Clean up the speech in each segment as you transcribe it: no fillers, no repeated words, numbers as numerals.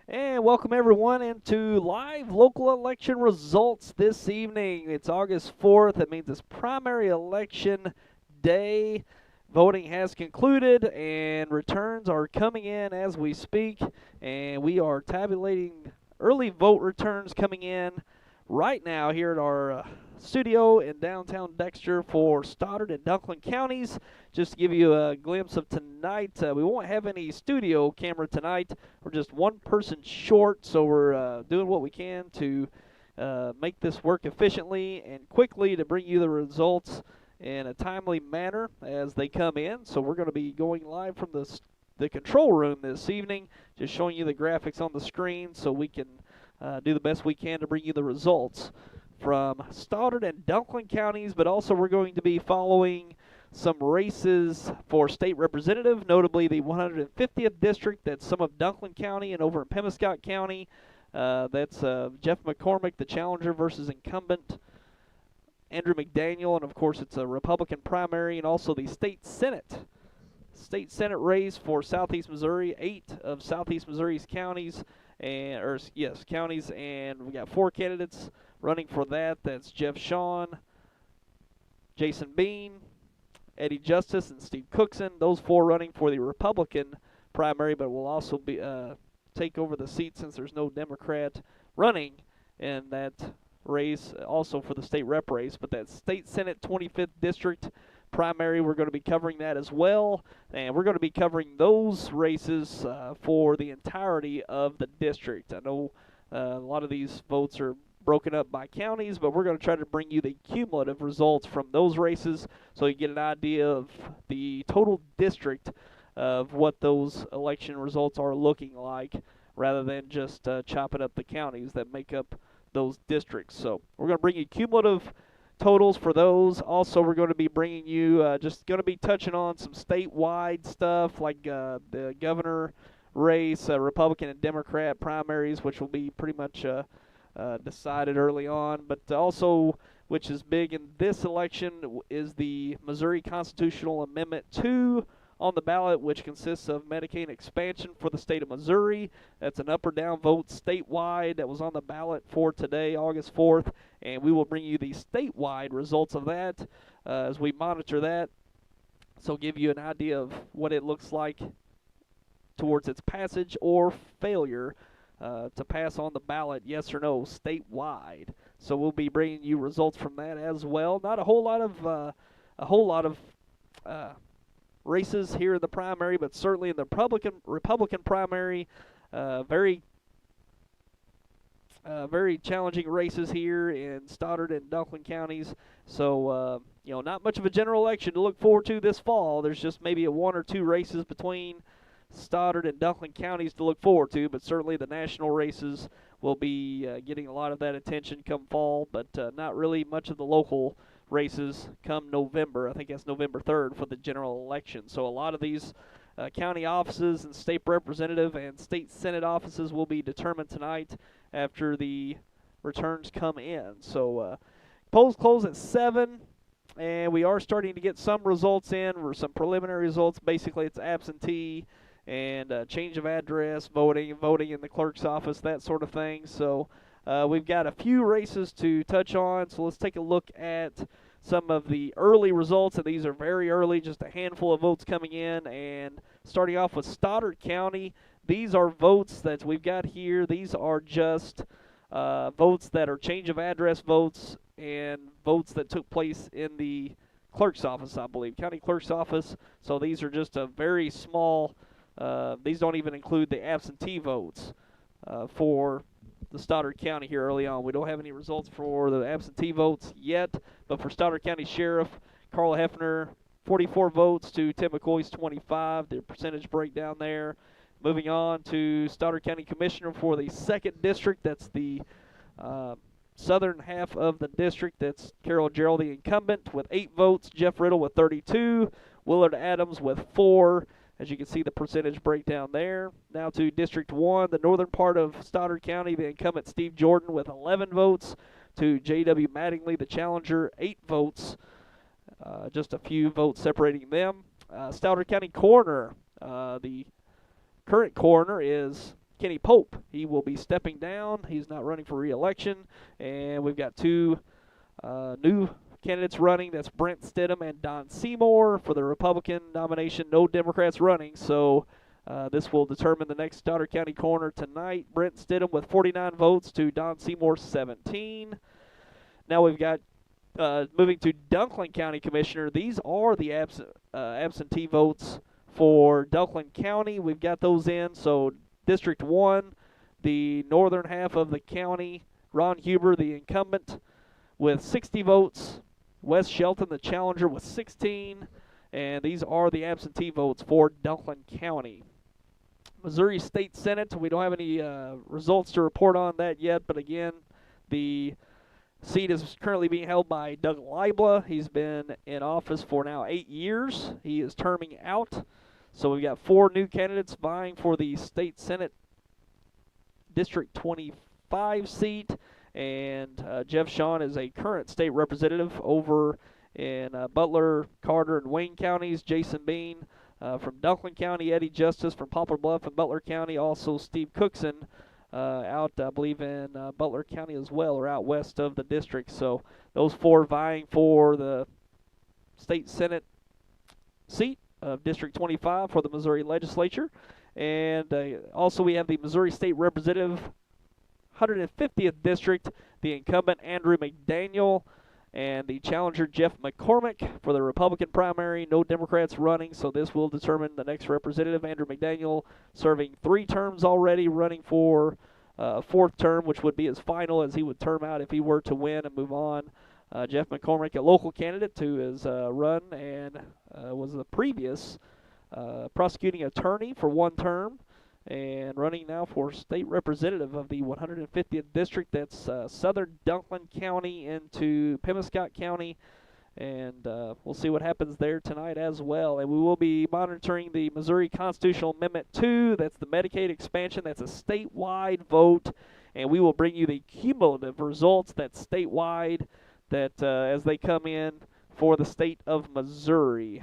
And welcome everyone into live local election results this evening. It's August 4th. That means it's primary election day. Voting has concluded and returns are coming in as we speak. And we are tabulating early vote returns coming in right now here at our studio in downtown Dexter for Stoddard and Dunklin counties. Just to give you a glimpse of tonight, we won't have any studio camera tonight. We're just one person short, so we're doing what we can to make this work efficiently and quickly to bring you the results in a timely manner as they come in. So we're going to be going live from the control room this evening, just showing you the graphics on the screen so we can do the best we can to bring you the results from Stoddard and Dunklin counties, but also we're going to be following some races for state representative, notably the 150th district. That's some of Dunklin County, and over in Pemiscot County, that's Jeff McCormick, the challenger, versus incumbent Andrew McDaniel, and of course it's a Republican primary, and also the state senate race for Southeast Missouri. 8 of Southeast Missouri's counties, counties, and we got 4 candidates running for that. That's Jeff Shawn, Jason Bean, Eddie Justice, and Steve Cookson. Those 4 running for the Republican primary, but will also be take over the seat since there's no Democrat running in that race, also for the state rep race. But that state senate 25th district primary, we're going to be covering that as well, and we're going to be covering those races for the entirety of the district. I know a lot of these votes are broken up by counties, but we're going to try to bring you the cumulative results from those races so you get an idea of the total district of what those election results are looking like, rather than just chopping up the counties that make up those districts. So we're going to bring you cumulative totals for those. Also, we're going to be bringing you just going to be touching on some statewide stuff like the governor race, Republican and Democrat primaries, which will be pretty much decided early on. But also, which is big in this election, is the Missouri Constitutional Amendment 2 on the ballot, which consists of Medicaid expansion for the state of Missouri. That's an up or down vote statewide that was on the ballot for today, August 4th, and we will bring you the statewide results of that as we monitor that. So give you an idea of what it looks like towards its passage or failure to pass on the ballot, yes or no, statewide. So we'll be bringing you results from that as well. Not a whole lot of races here in the primary, but certainly in the Republican primary, very challenging races here in Stoddard and Dunklin counties. So not much of a general election to look forward to this fall. There's just maybe 1 or 2 races between Stoddard and Dunklin counties to look forward to, but certainly the national races will be getting a lot of that attention come fall, but not really much of the local races come November. I think that's November 3rd for the general election. So a lot of these county offices and state representative and state senate offices will be determined tonight after the returns come in. So polls close at 7, and we are starting to get some results in, or some preliminary results. Basically, it's absentee and change of address, voting in the clerk's office, that sort of thing. So we've got a few races to touch on, so let's take a look at some of the early results, and these are very early, just a handful of votes coming in. And starting off with Stoddard County, these are votes that we've got here. These are just votes that are change of address votes and votes that took place in the clerk's office, I believe, county clerk's office. So these are just a very small, these don't even include the absentee votes for the Stoddard County here early on. We don't have any results for the absentee votes yet, but for Stoddard County Sheriff, Carl Hefner, 44 votes to Tim McCoy's 25, the percentage breakdown there. Moving on to Stoddard County Commissioner for the 2nd District, that's the southern half of the district. That's Carol Gerald, the incumbent, with 8 votes. Jeff Riddle with 32. Willard Adams with 4. As you can see, the percentage breakdown there. Now to District 1, the northern part of Stoddard County, the incumbent Steve Jordan with 11 votes. To J.W. Mattingly, the challenger, 8 votes. Just a few votes separating them. Stoddard County Coroner, the current coroner is Kenny Pope. He will be stepping down. He's not running for re-election. And we've got 2 new candidates running. That's Brent Stidham and Don Seymour for the Republican nomination. No Democrats running, so this will determine the next Stoddard County coroner tonight. Brent Stidham with 49 votes to Don Seymour 17. Now we've got moving to Dunklin County Commissioner. These are the absentee votes for Dunklin County. We've got those in. So District 1, the northern half of the county, Ron Huber, the incumbent, with 60 votes. Wes Shelton, the challenger, with 16. And these are the absentee votes for Dunklin County. Missouri State Senate, we don't have any results to report on that yet, but again, the seat is currently being held by Doug Leibla. He's been in office for now 8 years. He is terming out. So we've got 4 new candidates vying for the State Senate District 25 seat. And Jeff Shawn is a current state representative over in Butler, Carter, and Wayne counties. Jason Bean from Dunklin County, Eddie Justice from Poplar Bluff and Butler County. Also Steve Cookson out, I believe, in Butler County as well, or out west of the district. So those 4 vying for the State Senate seat of District 25 for the Missouri Legislature. And also we have the Missouri State Representative 150th District, the incumbent Andrew McDaniel, and the challenger Jeff McCormick for the Republican primary. No Democrats running, so this will determine the next representative. Andrew McDaniel serving 3 terms already, running for a 4th term, which would be his final, as he would term out if he were to win and move on. Jeff McCormick, a local candidate who has run and was the previous prosecuting attorney for 1 term, and running now for state representative of the 150th District. That's southern Dunklin County into Pemiscot County, and we'll see what happens there tonight as well. And we will be monitoring the Missouri Constitutional Amendment 2. That's the Medicaid expansion. That's a statewide vote, and we will bring you the cumulative results that's statewide, that as they come in for the state of Missouri.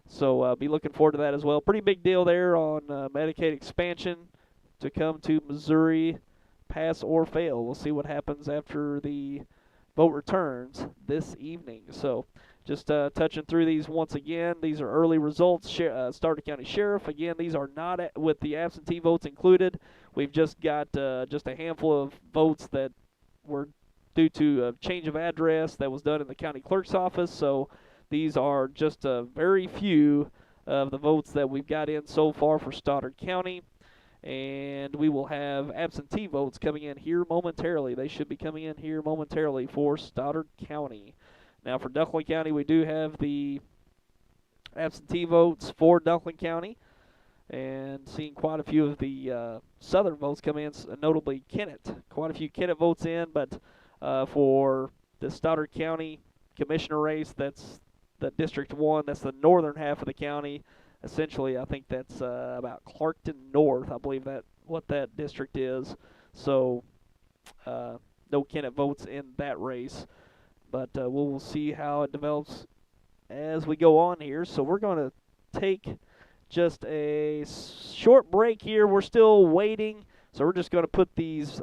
So be looking forward to that as well. Pretty big deal there on Medicaid expansion to come to Missouri, pass or fail. We'll see what happens after the vote returns this evening. So just touching through these once again. These are early results. Stoddard County Sheriff, again, these are not with the absentee votes included. We've just got just a handful of votes that were due to a change of address that was done in the county clerk's office. So these are just a very few of the votes that we've got in so far for Stoddard County. And we will have absentee votes coming in here momentarily. They should be coming in here momentarily for Stoddard County. Now for Dunklin County, we do have the absentee votes for Dunklin County, and seeing quite a few of the southern votes come in, notably Kennett. Quite a few Kennett votes in, but for the Stoddard County Commissioner race, that's the District 1, that's the northern half of the county. essentially, I think that's about Clarkton North. I believe that what that district is. So no candidate votes in that race, but we'll see how it develops as we go on here. So we're going to take just a short break here. We're still waiting, so we're just going to put these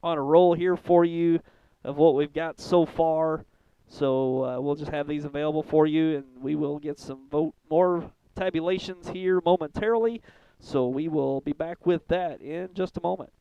on a roll here for you of what we've got so far. So we'll just have these available for you, and we will get some more tabulations here momentarily. So we will be back with that in just a moment.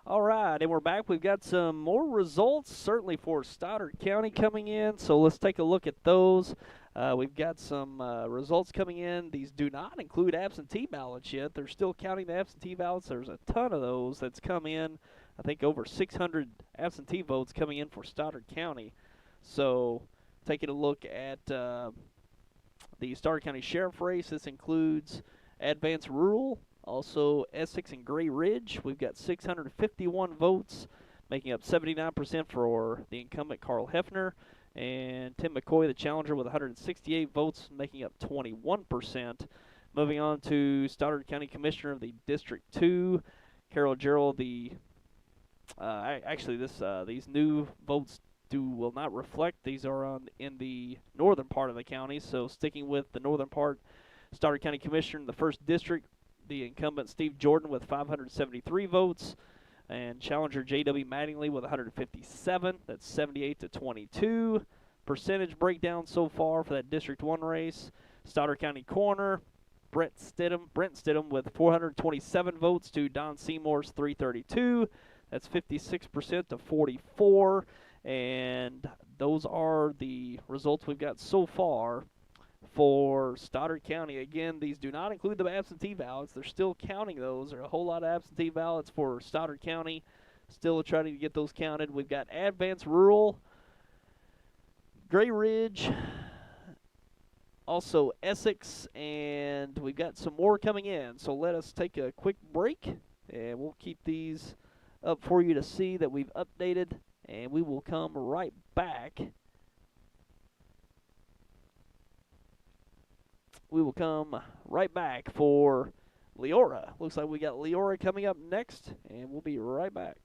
All right, and we're back. We've got some more results, certainly for Stoddard County coming in, so let's take a look at those. We've got some results coming in. These do not include absentee ballots yet. They're still counting the absentee ballots. There's a ton of those that's come in. I think over 600 absentee votes coming in for Stoddard County. So taking a look at the Stoddard County Sheriff race, this includes Advance Rural, also Essex and Gray Ridge. We've got 651 votes, making up 79% for the incumbent Carl Hefner, and Tim McCoy, the challenger, with 168 votes, making up 21%. Moving on to Stoddard County Commissioner of the District 2, Carol Gerald. These new votes will not reflect. These are in the northern part of the county, so sticking with the northern part, Stoddard County Commissioner in the 1st District, the incumbent Steve Jordan with 573 votes, and challenger J.W. Mattingly with 157. That's 78 to 22. Percentage breakdown so far for that District 1 race. Stoddard County Coroner, Brent Stidham with 427 votes to Don Seymour's 332. That's 56% to 44. And those are the results we've got so far for Stoddard County. Again, these do not include the absentee ballots. They're still counting those. There are a whole lot of absentee ballots for Stoddard County. Still trying to get those counted. We've got Advance Rural, Gray Ridge, also Essex, and we've got some more coming in. So let us take a quick break, and we'll keep these up for you to see that we've updated, and we will come right back. We will come right back for Leora. Looks like we got Leora coming up next, and we'll be right back.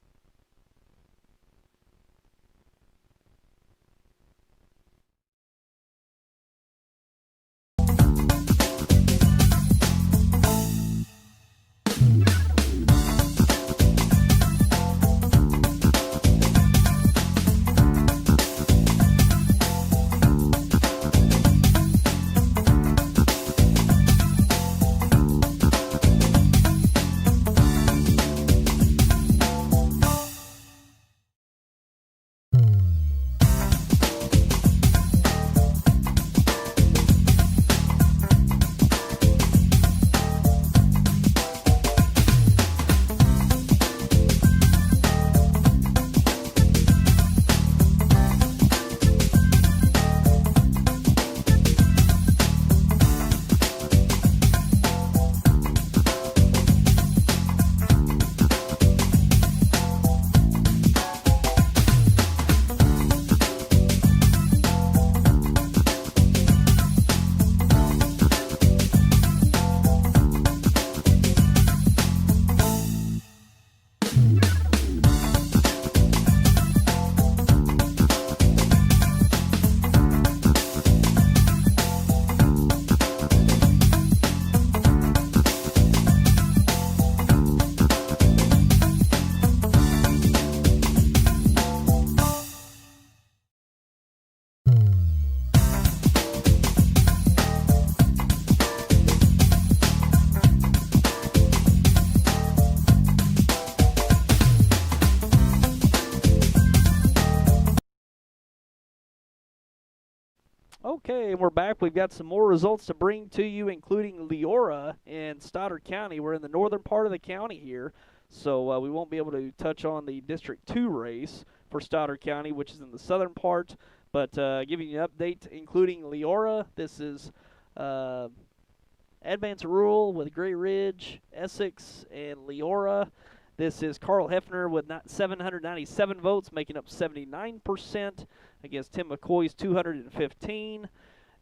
Okay, and we're back. We've got some more results to bring to you, including Leora in Stoddard County. We're in the northern part of the county here, so we won't be able to touch on the District 2 race for Stoddard County, which is in the southern part, but giving you an update, including Leora. This is Advance Rural with Gray Ridge, Essex, and Leora. This is Carl Hefner with 797 votes, making up 79%, against Tim McCoy's 215.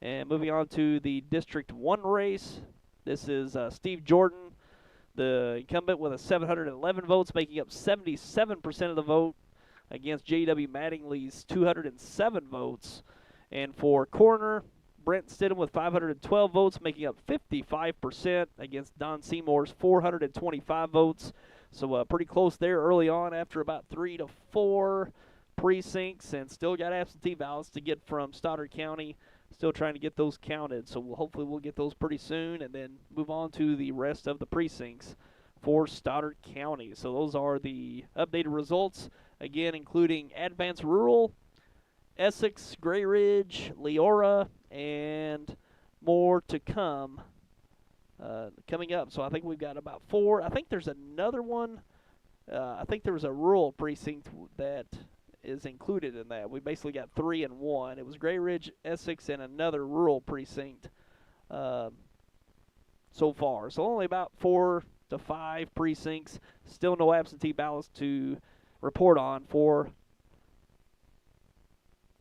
And moving on to the District 1 race, this is Steve Jordan, the incumbent, with 711 votes, making up 77% of the vote, against J.W. Mattingly's 207 votes. And for coroner, Brent Stidham with 512 votes, making up 55%, against Don Seymour's 425 votes. So pretty close there early on after about 3 to 4 precincts, and still got absentee ballots to get from Stoddard County. Still trying to get those counted, so hopefully we'll get those pretty soon and then move on to the rest of the precincts for Stoddard County. So those are the updated results, again, including Advanced Rural, Essex, Gray Ridge, Leora, and more to come coming up. So I think we've got about 4. I think there's another one. I think there was a rural precinct that is included in that. We basically got 3 in 1. It was Gray Ridge, Essex, and another rural precinct so far. So only about 4 to 5 precincts. Still no absentee ballots to report on for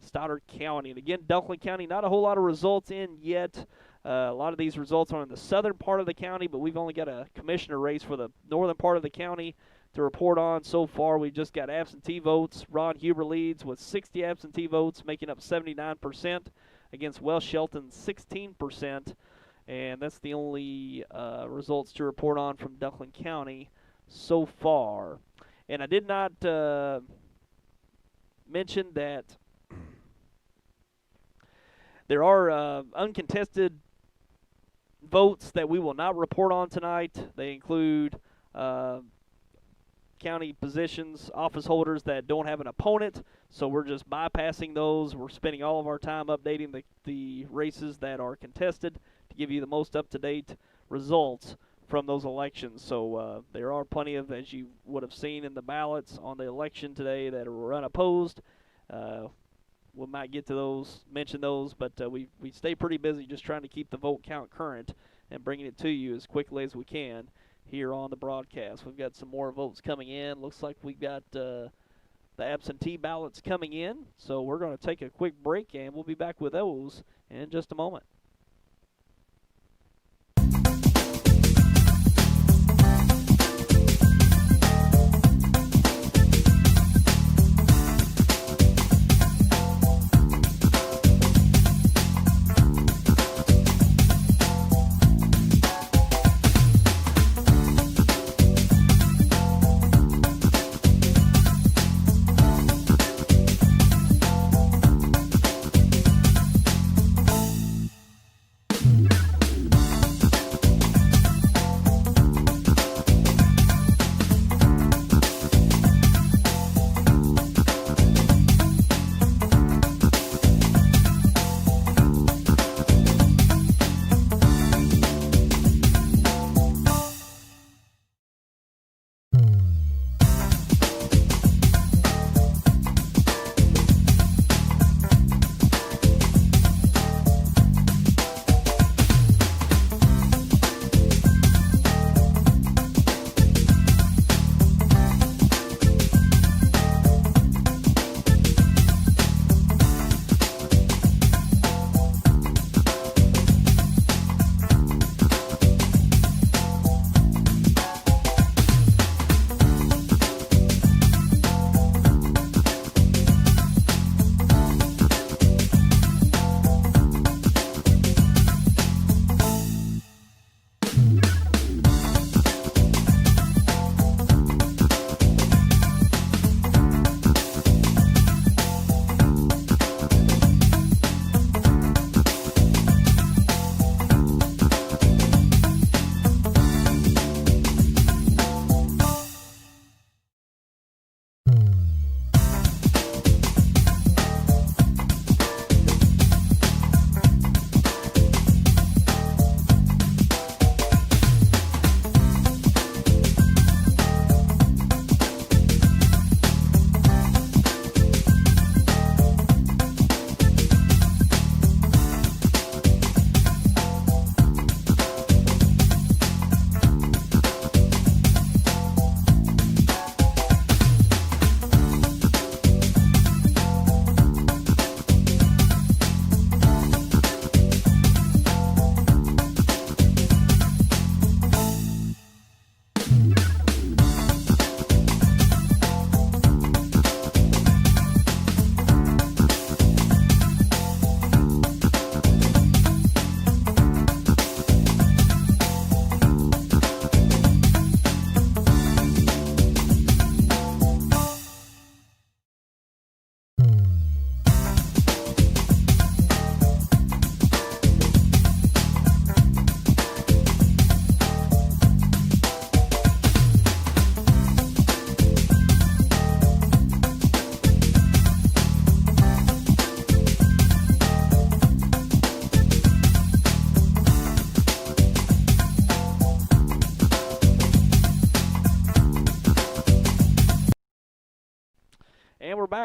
Stoddard County. And again, Dunklin County, not a whole lot of results in yet. A lot of these results are in the southern part of the county, but we've only got a commissioner race for the northern part of the county to report on so far. We just got absentee votes. Ron Huber leads with 60 absentee votes, making up 79% against West Shelton's 16%. And that's the only results to report on from Dunklin County so far. And I did not mention that there are uncontested votes that we will not report on tonight. They include county positions, office holders that don't have an opponent, so we're just bypassing those. We're spending all of our time updating the races that are contested to give you the most up-to-date results from those elections. So there are plenty of, as you would have seen in the ballots on the election today, that were unopposed. We might get to those, mention those, but we stay pretty busy just trying to keep the vote count current and bringing it to you as quickly as we can here on the broadcast. We've got some more votes coming in. Looks like we've got the absentee ballots coming in. So we're going to take a quick break, and we'll be back with those in just a moment.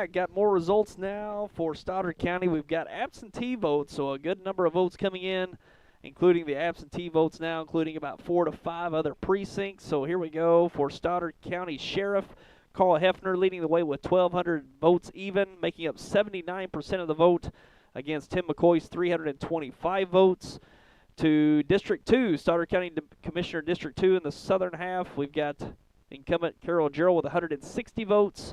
right, got more results now for Stoddard County. We've got absentee votes, so a good number of votes coming in, including the absentee votes now, including about 4 to 5 other precincts. So here we go for Stoddard County Sheriff. Carl Hefner leading the way with 1,200 votes even, making up 79% of the vote against Tim McCoy's 325 votes. To District 2, Stoddard County Commissioner District 2 in the southern half, we've got incumbent Carol Gerald with 160 votes,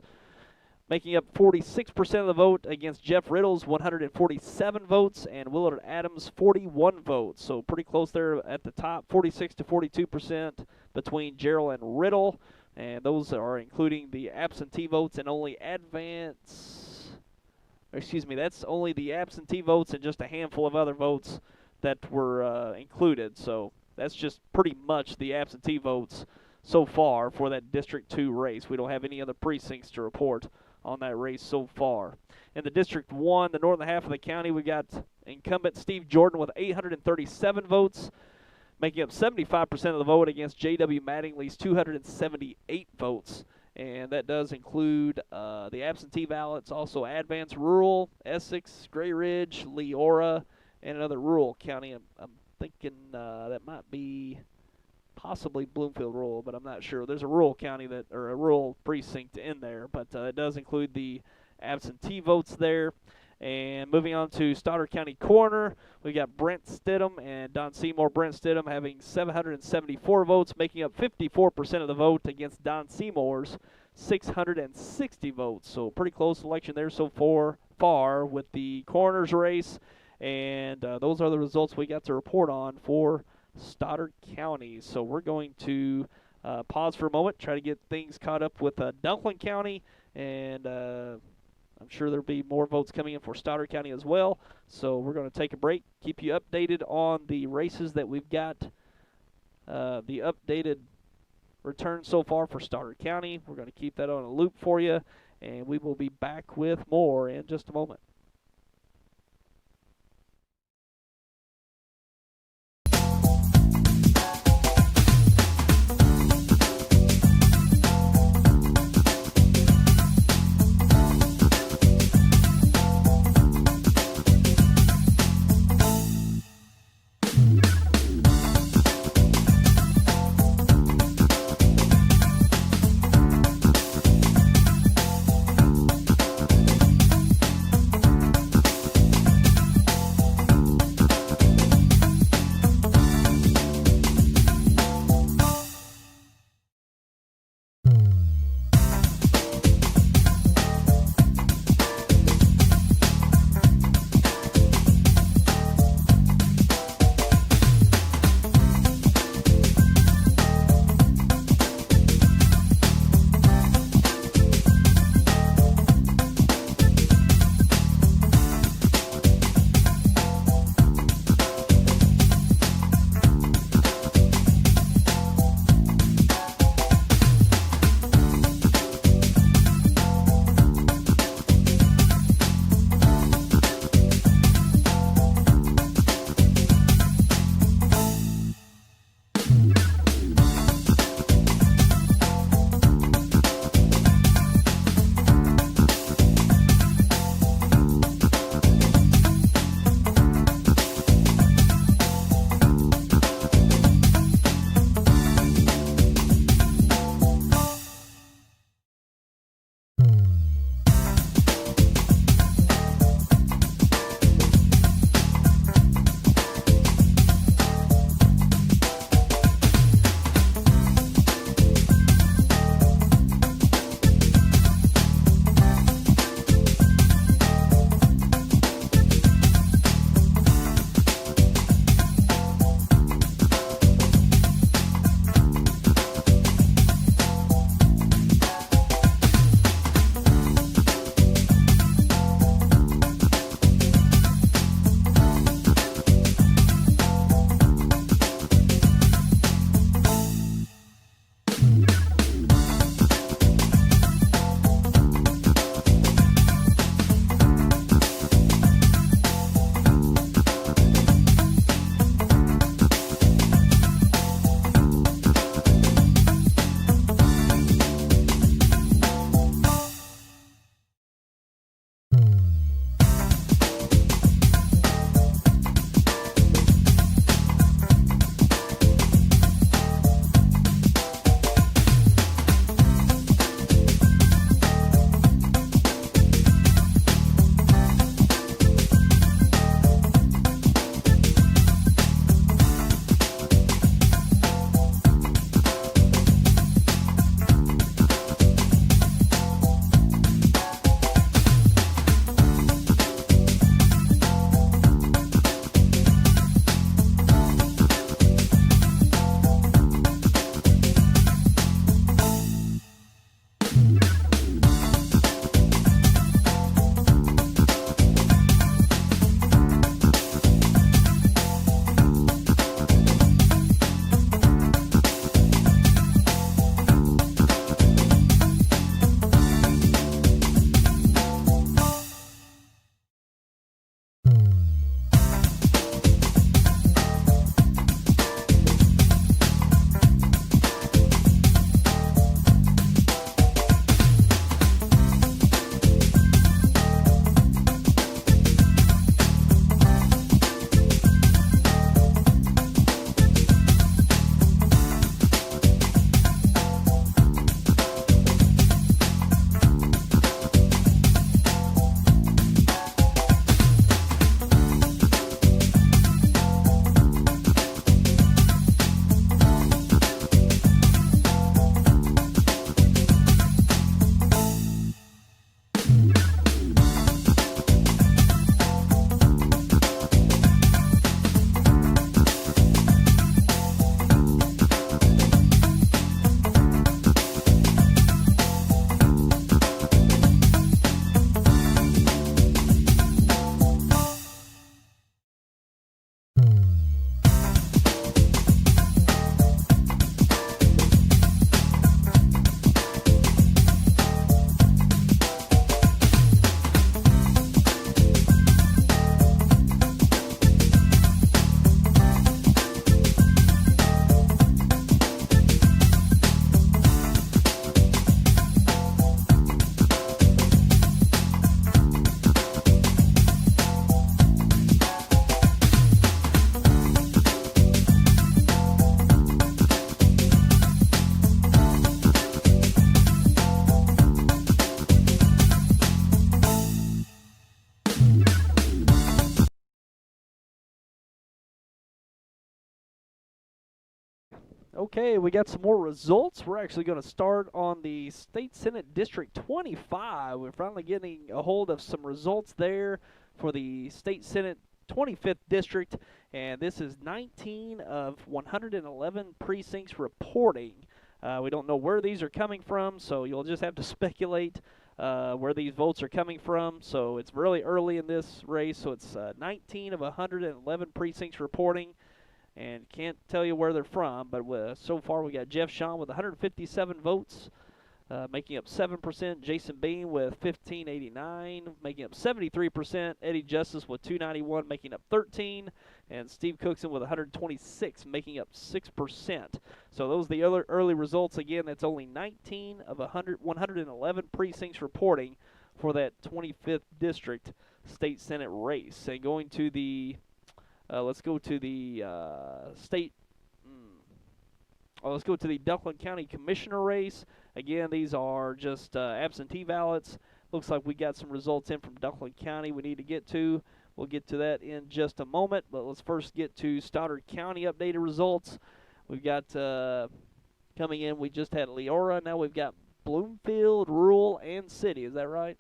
making up 46% of the vote against Jeff Riddle's 147 votes and Willard Adams' 41 votes. So pretty close there at the top, 46 to 42% between Gerald and Riddle. And those are including the absentee votes and only that's only the absentee votes and just a handful of other votes that were included. So that's just pretty much the absentee votes so far for that District 2 race. We don't have any other precincts to report on that race so far. In the District 1, the northern half of the county, we got incumbent Steve Jordan with 837 votes, making up 75% of the vote against J.W. Mattingly's 278 votes. And that does include the absentee ballots, also Advance Rural, Essex, Gray Ridge, Leora, and another rural county. I'm thinking that might be possibly Bloomfield Rural, but I'm not sure. There's a rural county or a rural precinct in there, but it does include the absentee votes there. And moving on to Stoddard County Coroner, we got Brent Stidham and Don Seymour. Brent Stidham having 774 votes, making up 54% of the vote against Don Seymour's 660 votes. So pretty close election there so far with the coroner's race. And those are the results we got to report on for Stoddard County. So we're going to pause for a moment, try to get things caught up with Dunklin County, and I'm sure there'll be more votes coming in for Stoddard County as well. So we're going to take a break, keep you updated on the races that we've got, the updated return so far for Stoddard County. We're going to keep that on a loop for you, and we will be back with more in just a moment. Okay, we got some more results. We're actually going to start on the State Senate District 25. We're finally getting a hold of some results there for the State Senate 25th District, and this is 19 of 111 precincts reporting. We don't know where these are coming from, so you'll just have to speculate where these votes are coming from. So it's really early in this race, so it's 19 of 111 precincts reporting. And can't tell you where they're from, but so far we got Jeff Shaw with 157 votes, making up 7%. Jason Bean with 1589, making up 73%. Eddie Justice with 291, making up 13. And Steve Cookson with 126, making up 6%. So those are the other early results. Again, that's only 19 of 111 precincts reporting for that 25th District State Senate race. And going to the let's go to the let's go to the Dunklin County Commissioner race. Again, these are just absentee ballots. Looks like we got some results in from Dunklin County we need to get to. We'll get to that in just a moment, but let's first get to Stoddard County updated results. We've got coming in, we just had Leora. Now we've got Bloomfield, Rural, and City. Is that right?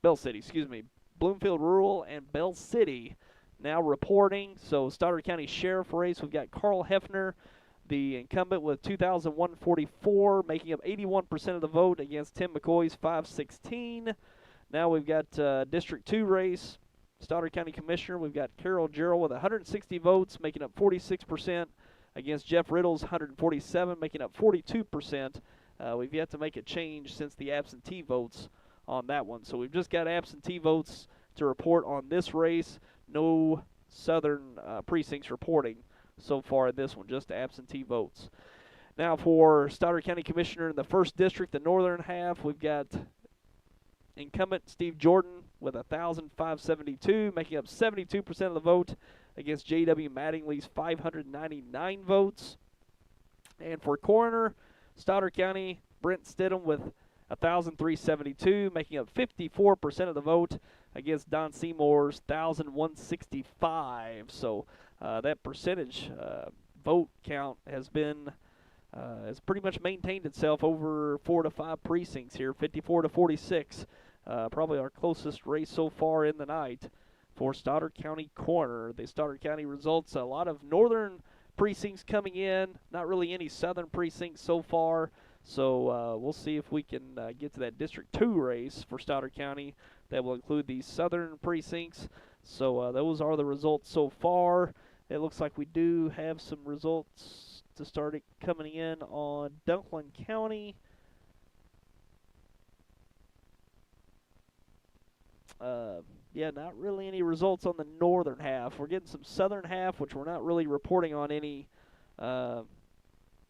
Bell City, excuse me. Bloomfield, Rural, and Bell City now reporting. So Stoddard County Sheriff race, we've got Carl Hefner, the incumbent, with 2,144, making up 81% of the vote against Tim McCoy's 516. Now we've got District 2 race, Stoddard County Commissioner, we've got Carol Gerald with 160 votes, making up 46%, against Jeff Riddle's 147, making up 42%. We've yet to make a change since the absentee votes on that one. So we've just got absentee votes to report on this race. No southern precincts reporting so far in this one, just absentee votes. Now for Stoddard County Commissioner in the 1st District, the northern half, we've got incumbent Steve Jordan with 1,572, making up 72% of the vote against J.W. Mattingly's 599 votes. And for coroner, Stoddard County, Brent Stidham with 1,372, making up 54% of the vote against Don Seymour's 1,165. So that percentage vote count has been has pretty much maintained itself over 4 to 5 precincts here, 54 to 46. Probably our closest race so far in the night for Stoddard County coroner. The Stoddard County results, a lot of northern precincts coming in, not really any southern precincts so far. So we'll see if we can get to that District 2 race for Stoddard County that will include the southern precincts. So those are the results so far. It looks like we do have some results to start coming in on Dunklin County. Yeah, not really any results on the northern half. We're getting some southern half, which we're not really reporting on any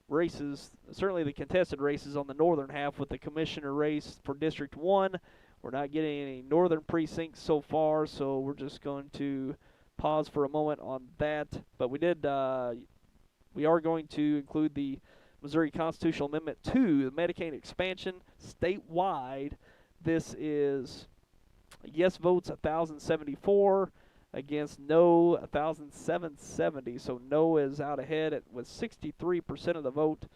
races, certainly the contested races on the northern half with the commissioner race for District 1. We're not getting any northern precincts so far, so we're just going to pause for a moment on that. But we are going to include the Missouri Constitutional Amendment 2, the Medicaid expansion statewide. This is yes votes 1,074 against no 1,770. So no is out ahead with 63% of the vote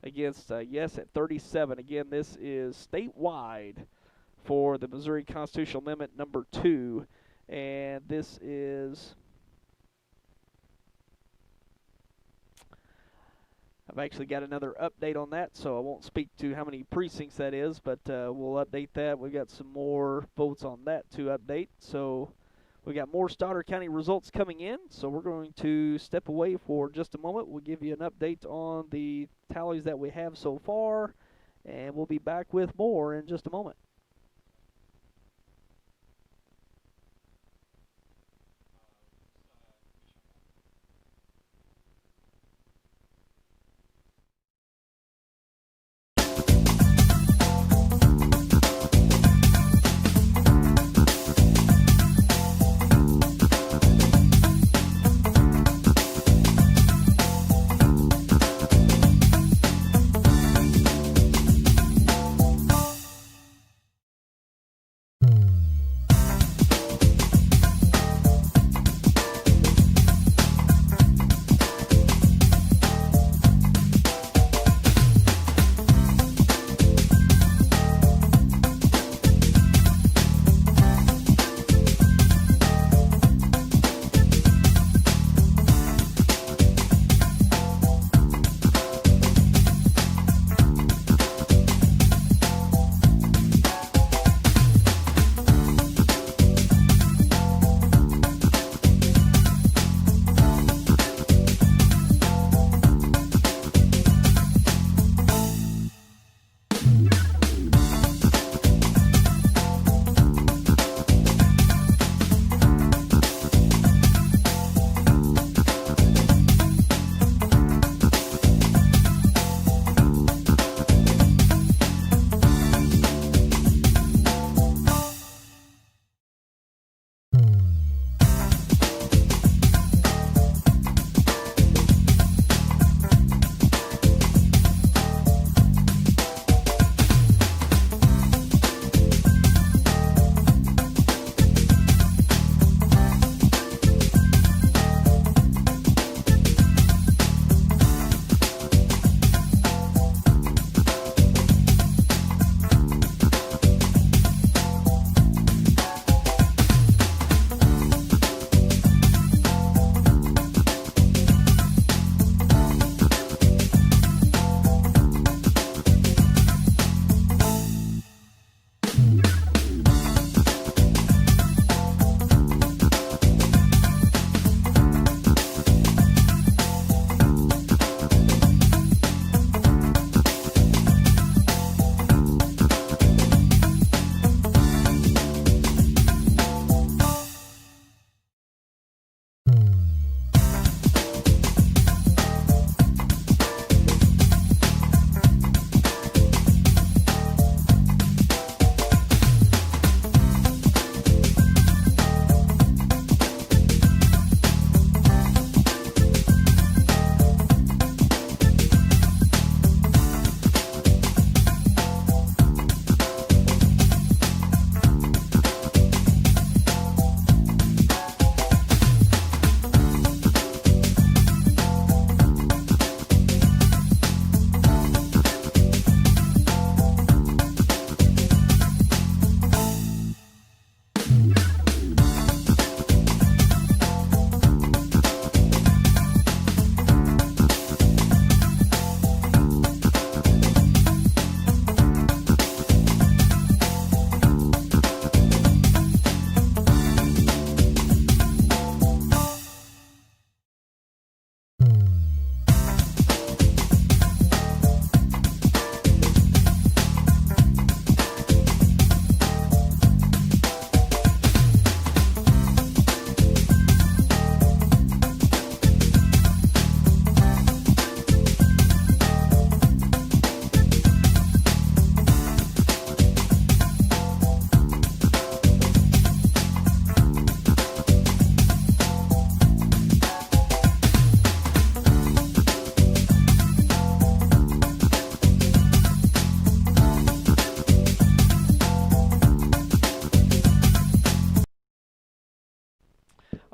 against yes at 37. Again, this is statewide for the Missouri Constitutional Amendment number 2. And this is, I've actually got another update on that, so I won't speak to how many precincts that is, but we'll update that. We've got some more votes on that to update. So we got more Stoddard County results coming in, so we're going to step away for just a moment. We'll give you an update on the tallies that we have so far, and we'll be back with more in just a moment.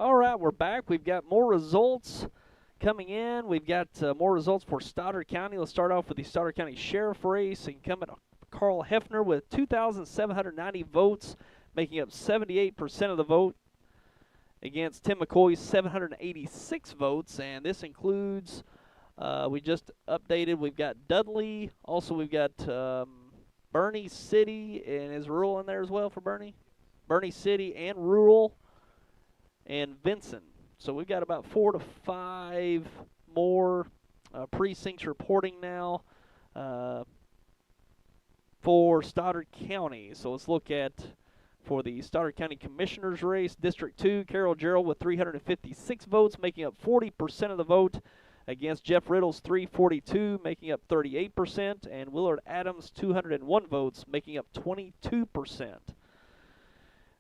All right, we're back. We've got more results coming in. We've got more results for Stoddard County. Let's start off with the Stoddard County Sheriff race. Incumbent Carl Hefner with 2,790 votes, making up 78% of the vote, against Tim McCoy's 786 votes. And this includes, we just updated, we've got Dudley. Also, we've got Bernie City, and is rural in there as well for Bernie? Bernie City and rural, and Vincent. So we've got about 4 to 5 more precincts reporting now for Stoddard County. So let's look at, for the Stoddard County Commissioner's race, District 2, Carol Gerald with 356 votes, making up 40% of the vote, against Jeff Riddle's 342, making up 38%, and Willard Adams' 201 votes, making up 22%.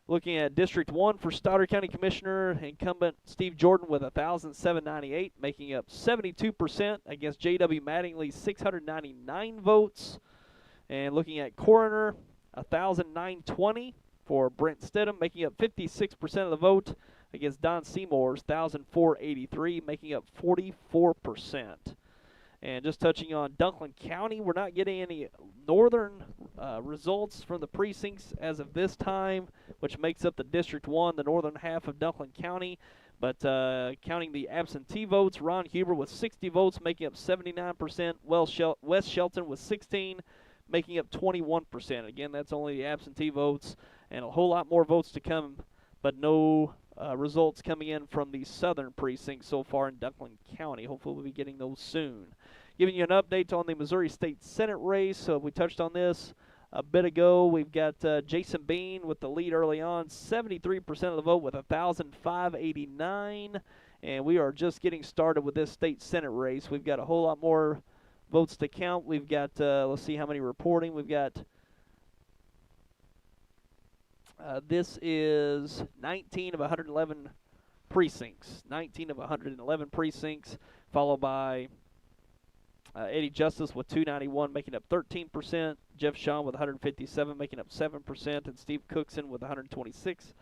Looking at District 1 for Stoddard County Commissioner, incumbent Steve Jordan with 1,798, making up 72%, against J.W. Mattingly's 699 votes. And looking at Coroner, 1,920 for Brent Stidham, making up 56% of the vote, against Don Seymour's 1,483, making up 44%. And just touching on Dunklin County, we're not getting any northern results from the precincts as of this time, which makes up the District 1, the northern half of Dunklin County. But counting the absentee votes, Ron Huber with 60 votes, making up 79%. Wes Shelton with 16, making up 21%. Again, that's only the absentee votes, and a whole lot more votes to come, but no results coming in from the southern precincts so far in Dunklin County. Hopefully we'll be getting those soon. Giving you an update on the Missouri State Senate race. So we touched on this a bit ago. We've got Jason Bean with the lead early on, 73% of the vote with 1,589. And we are just getting started with this state Senate race. We've got a whole lot more votes to count. We've got, let's see how many reporting. We've got, this is 19 of 111 precincts. 19 of 111 precincts, followed by Eddie Justice with 291, making up 13%. Jeff Shaw with 157, making up 7%. And Steve Cookson with 126,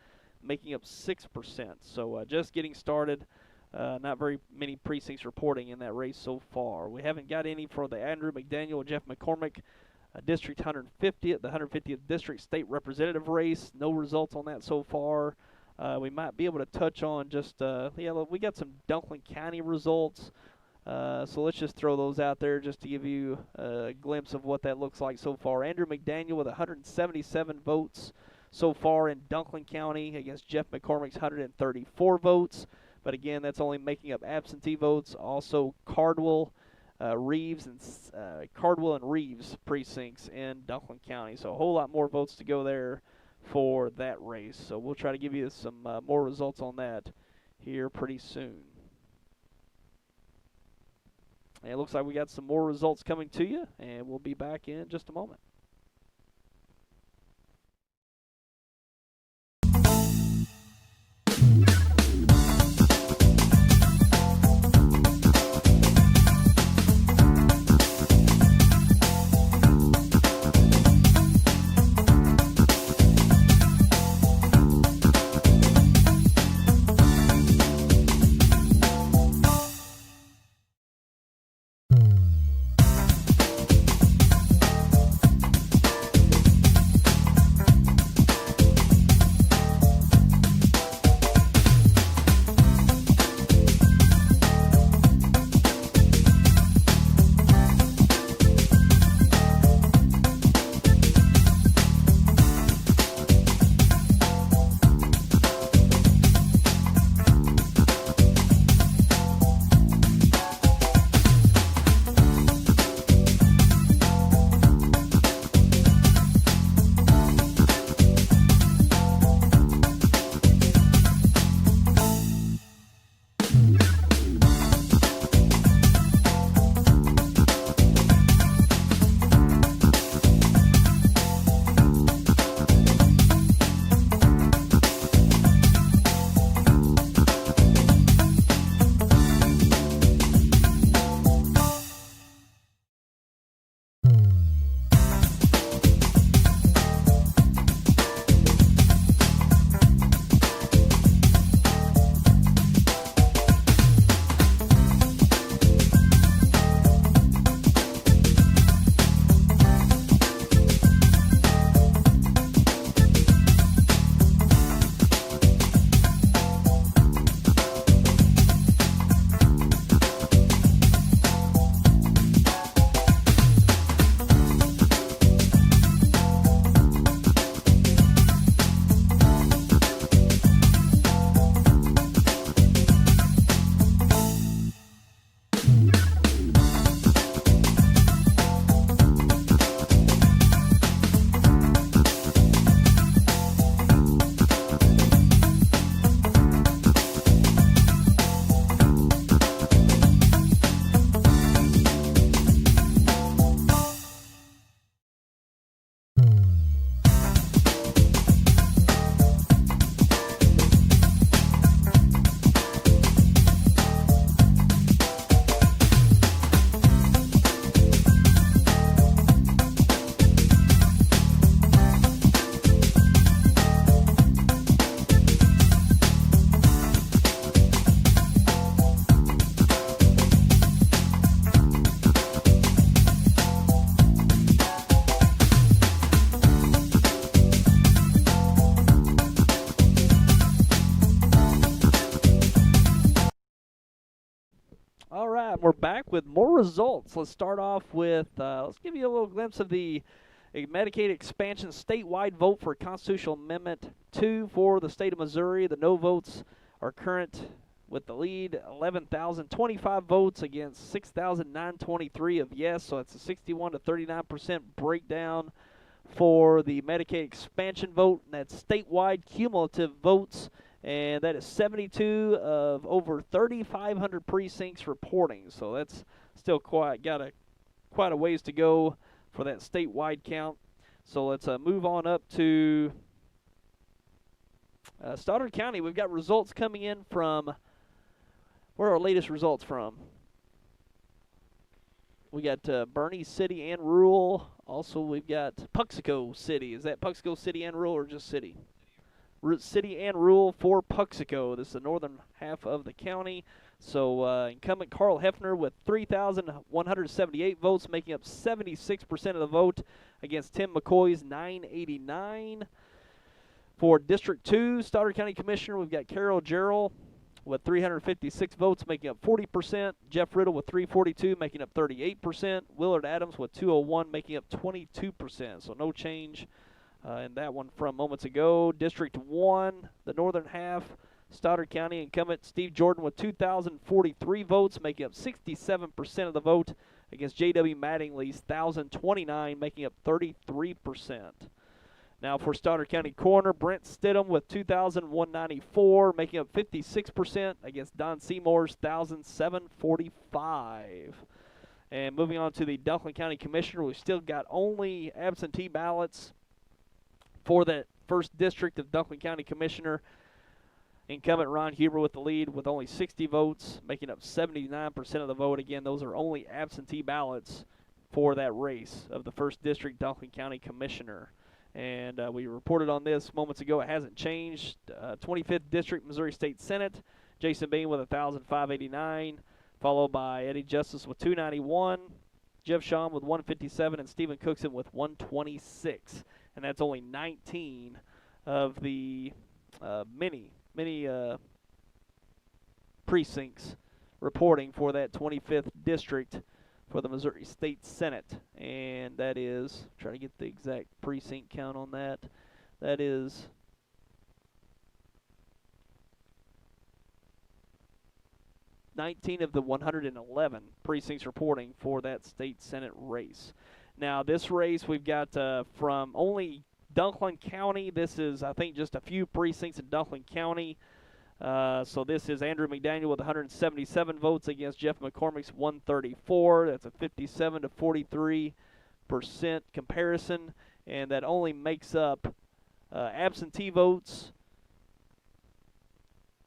making up 6%. So just getting started. Not very many precincts reporting in that race so far. We haven't got any for the Andrew McDaniel, Jeff McCormick, District 150, the 150th District State Representative race. No results on that so far. We might be able to touch on just, yeah, we got some Dunklin County results. So let's just throw those out there just to give you a glimpse of what that looks like so far. Andrew McDaniel with 177 votes so far in Dunklin County against Jeff McCormick's 134 votes. But again, that's only making up absentee votes. Also Cardwell, Reeves, and Cardwell and Reeves precincts in Dunklin County. So a whole lot more votes to go there for that race. So we'll try to give you some more results on that here pretty soon. And it looks like we got some more results coming to you, and we'll be back in just a moment. we're back with more results. Let's start off with, let's give you a little glimpse of the Medicaid expansion statewide vote for Constitutional Amendment 2 for the state of Missouri. The no votes are current with the lead, 11,025 votes against 6,923 of yes, so it's a 61 to 39% breakdown for the Medicaid expansion vote, and that's statewide cumulative votes, and that is 72 of over 3,500 precincts reporting. So that's still quite a ways to go for that statewide count. So let's move on up to Stoddard County. We've got results coming in from, where are our latest results from? We got Bernie City and Rural. Also, we've got Puxico City. Is that Puxico City and Rural or just City? City and Rural for Puxico. This is the northern half of the county. So incumbent Carl Hefner with 3,178 votes, making up 76% of the vote against Tim McCoy's 989. For District 2, Stoddard County Commissioner, we've got Carol Jarrell with 356 votes, making up 40%. Jeff Riddle with 342, making up 38%. Willard Adams with 201, making up 22%. So no change in that one from moments ago. District 1, the northern half, Stoddard County incumbent Steve Jordan with 2,043 votes, making up 67% of the vote against J.W. Mattingly's 1,029, making up 33%. Now for Stoddard County Coroner, Brent Stidham with 2,194, making up 56% against Don Seymour's 1,745. And moving on to the Dunklin County Commissioner, we've still got only absentee ballots for that first district of Dunklin County Commissioner. Incumbent Ron Huber with the lead with only 60 votes, making up 79% of the vote. Again, those are only absentee ballots for that race of the first district Dunklin County Commissioner. And we reported on this moments ago. It hasn't changed. 25th District, Missouri State Senate, Jason Bean with 1,589, followed by Eddie Justice with 291, Jeff Shawn with 157, and Stephen Cookson with 126. And that's only 19 of the many precincts reporting for that 25th District for the Missouri State Senate. And that is, trying to get the exact precinct count on that, that is 19 of the 111 precincts reporting for that state Senate race. Now this race we've got from only Dunklin County. This is, I think, just a few precincts in Dunklin County. So this is Andrew McDaniel with 177 votes against Jeff McCormick's 134. That's a 57 to 43% comparison, and that only makes up absentee votes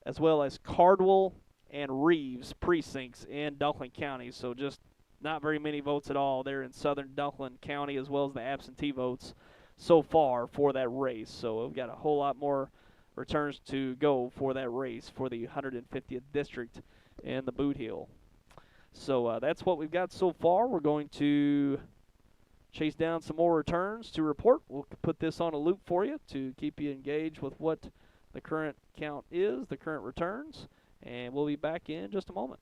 as well as Cardwell and Reeves precincts in Dunklin County. So just not very many votes at all there in southern Dunklin County, as well as the absentee votes so far for that race. So we've got a whole lot more returns to go for that race for the 150th District in the Boot Heel. So that's what we've got so far. We're going to chase down some more returns to report. We'll put this on a loop for you to keep you engaged with what the current count is, the current returns, and we'll be back in just a moment.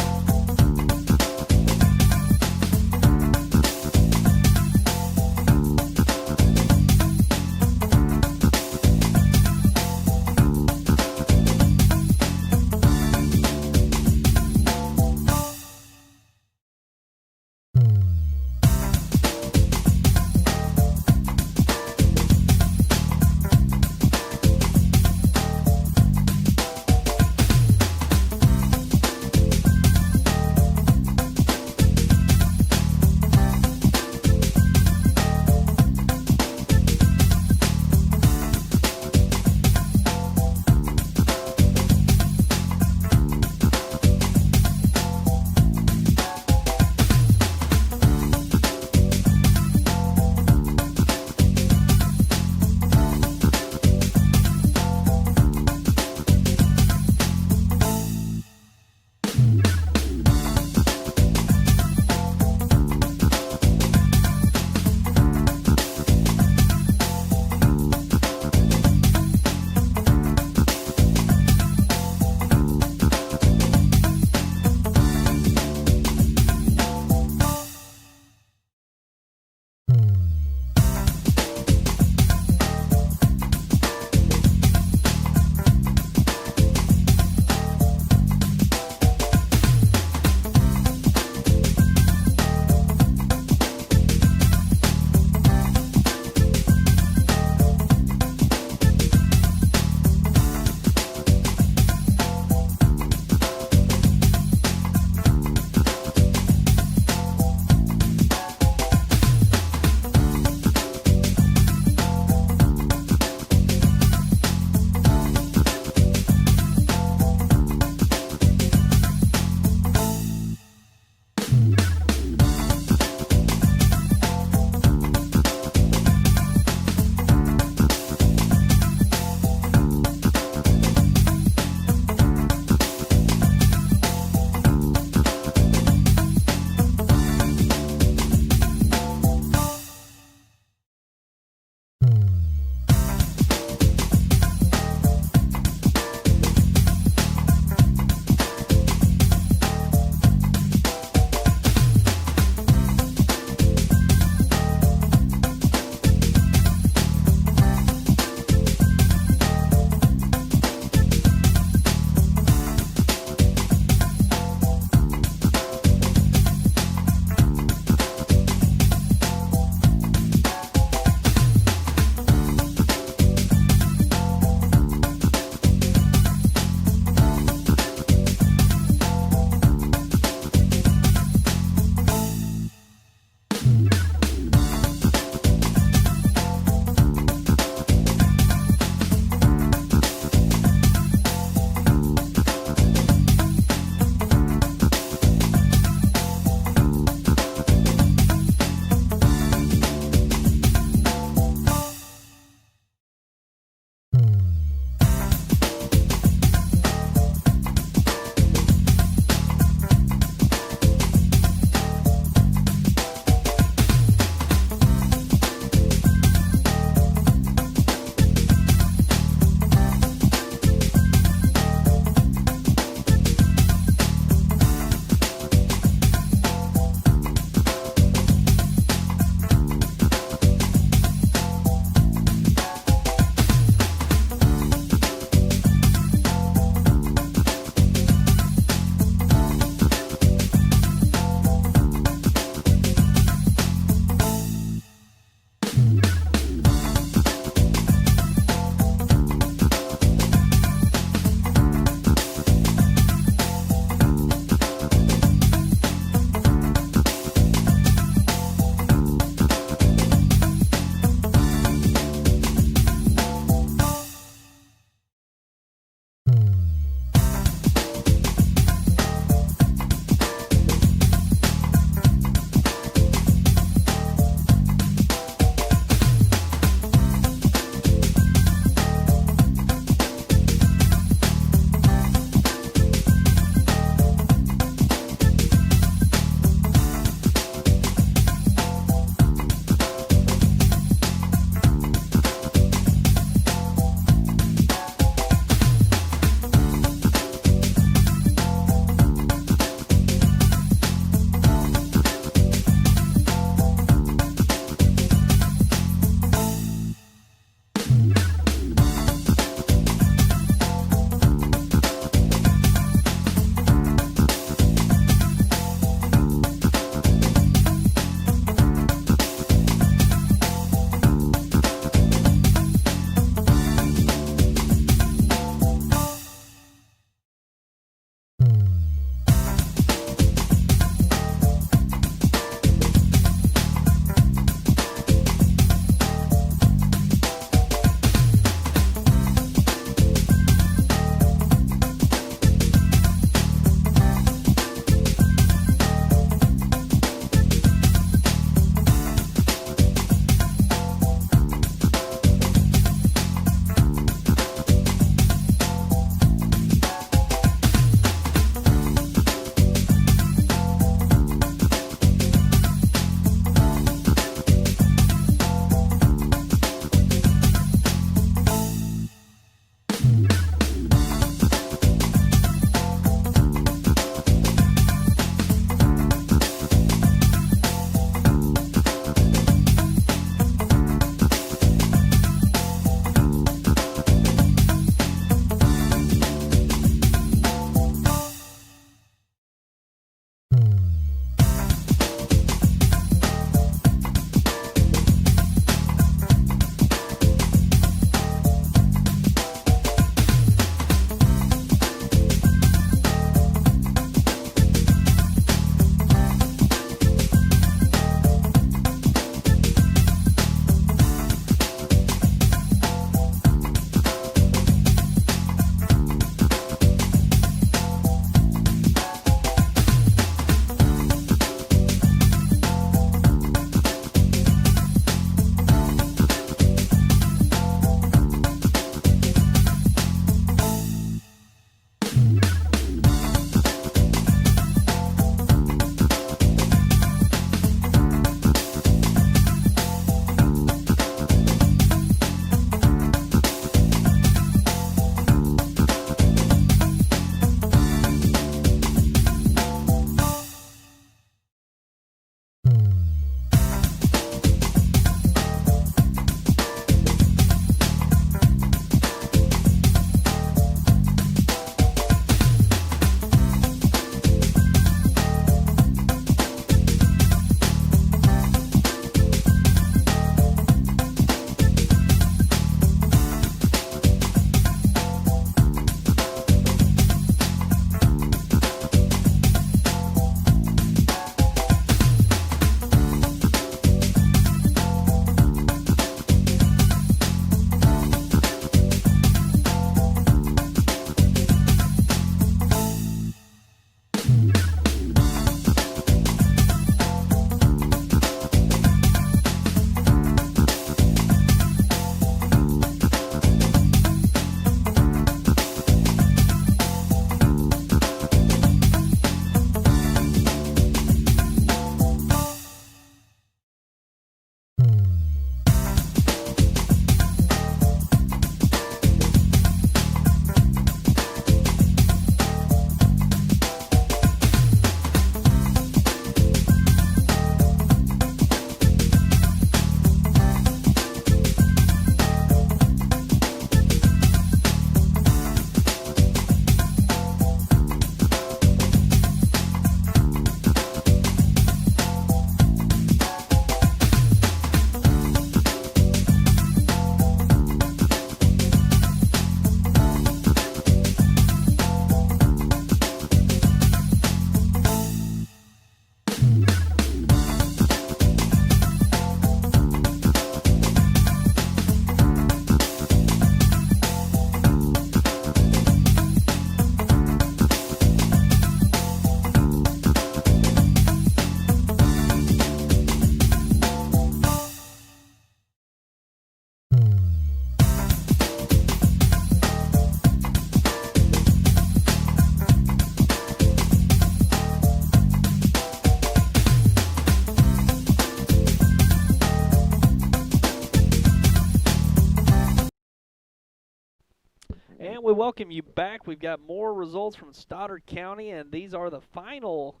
welcome you back. We've got more results from Stoddard County, and these are the final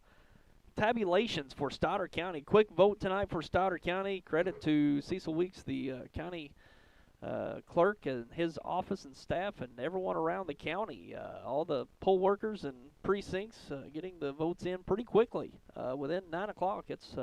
tabulations for Stoddard County. Quick vote tonight for Stoddard County. Credit to Cecil Weeks, the county clerk and his office and staff and everyone around the county. All the poll workers and precincts getting the votes in pretty quickly. Within 9 o'clock, it's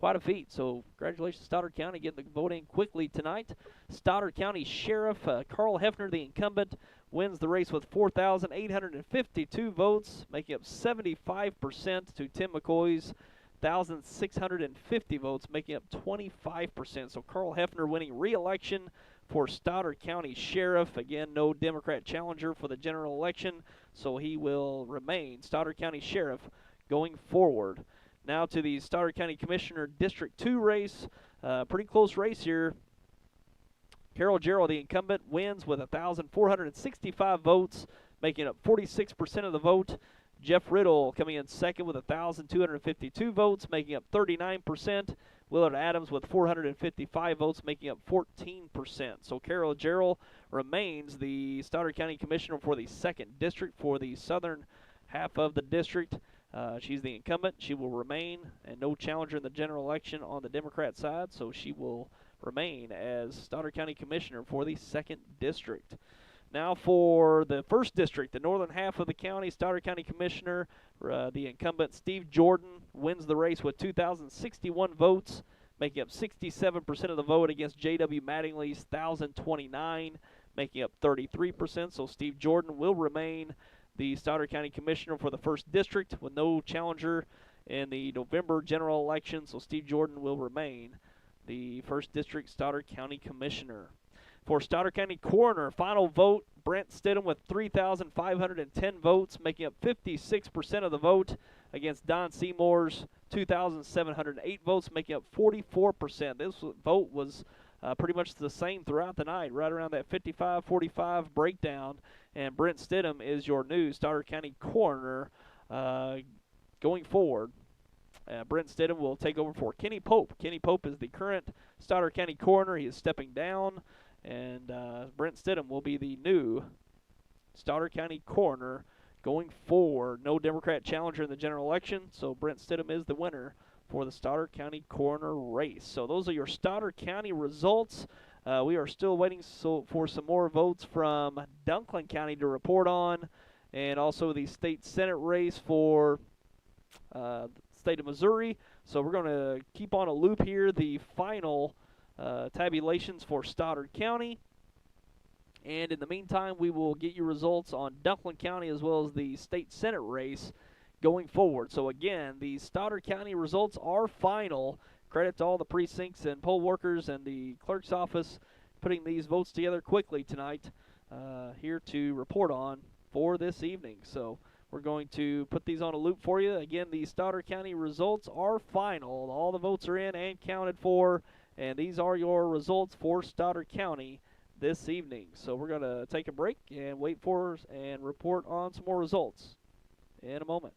quite a feat. So congratulations, Stoddard County, getting the vote in quickly tonight. Stoddard County Sheriff Carl Hefner, the incumbent, wins the race with 4,852 votes, making up 75% to Tim McCoy's 1,650 votes, making up 25%. So Carl Hefner winning re-election for Stoddard County Sheriff. Again, no Democrat challenger for the general election, so he will remain Stoddard County Sheriff going forward. Now to the Stoddard County Commissioner District 2 race. Pretty close race here. Carol Jarrell, the incumbent, wins with 1,465 votes, making up 46% of the vote. Jeff Riddle coming in second with 1,252 votes, making up 39%. Willard Adams with 455 votes, making up 14%. So Carol Jarrell remains the Stoddard County Commissioner for the 2nd District, for the southern half of the district. She's the incumbent. She will remain, and no challenger in the general election on the Democrat side, so she will remain as Stoddard County Commissioner for the 2nd District. Now for the 1st District, the northern half of the county, Stoddard County Commissioner, the incumbent Steve Jordan, wins the race with 2,061 votes, making up 67% of the vote against J.W. Mattingly's 1,029, making up 33%. So Steve Jordan will remain the Stoddard County Commissioner for the 1st District with no challenger in the November general election. So Steve Jordan will remain the 1st District Stoddard County Commissioner. For Stoddard County Coroner, final vote, Brent Stidham with 3,510 votes, making up 56% of the vote against Don Seymour's 2,708 votes, making up 44%. This vote was pretty much the same throughout the night, right around that 55-45 breakdown. And Brent Stidham is your new Stoddard County Coroner going forward. Brent Stidham will take over for Kenny Pope. Kenny Pope is the current Stoddard County Coroner. He is stepping down, and Brent Stidham will be the new Stoddard County Coroner going forward. No Democrat challenger in the general election, so Brent Stidham is the winner for the Stoddard County Coroner race. So those are your Stoddard County results. We are still waiting for some more votes from Dunklin County to report on, and also the state Senate race for the state of Missouri. So we're going to keep on a loop here, the final tabulations for Stoddard County. And in the meantime, we will get you results on Dunklin County as well as the state Senate race going forward. So again, the Stoddard County results are final. Credit to all the precincts and poll workers and the clerk's office putting these votes together quickly tonight here to report on for this evening. So we're going to put these on a loop for you. Again, the Stoddard County results are final. All the votes are in and counted for, and these are your results for Stoddard County this evening. So we're going to take a break and wait for and report on some more results in a moment.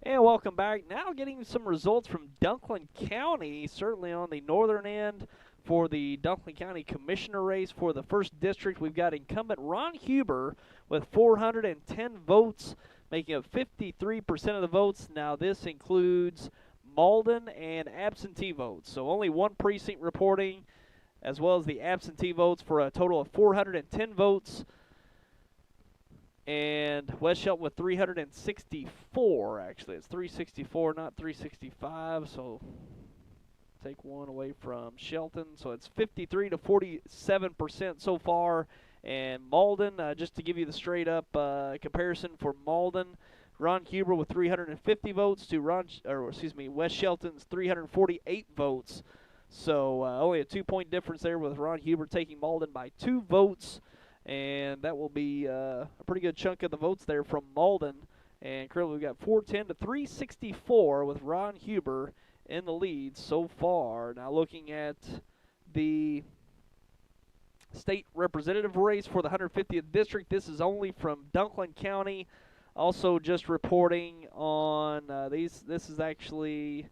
And welcome back. Now getting some results from Dunklin County, certainly on the northern end for the Dunklin County Commissioner race for the 1st District. We've got incumbent Ron Huber with 410 votes, making up 53% of the votes. Now this includes Malden and absentee votes. So only one precinct reporting, as well as the absentee votes, for a total of 410 votes. And West Shelton with 364, actually. It's 364, not 365, so take one away from Shelton. So it's 53 to 47% so far. And Malden, just to give you the straight-up comparison for Malden, Ron Huber with 350 votes to West Shelton's 348 votes. So only a 2-point difference there, with Ron Huber taking Malden by 2 votes. And that will be a pretty good chunk of the votes there from Malden. And currently we've got 410 to 364 with Ron Huber in the lead so far. Now looking at the state representative race for the 150th district, this is only from Dunklin County. Also just reporting on this is actually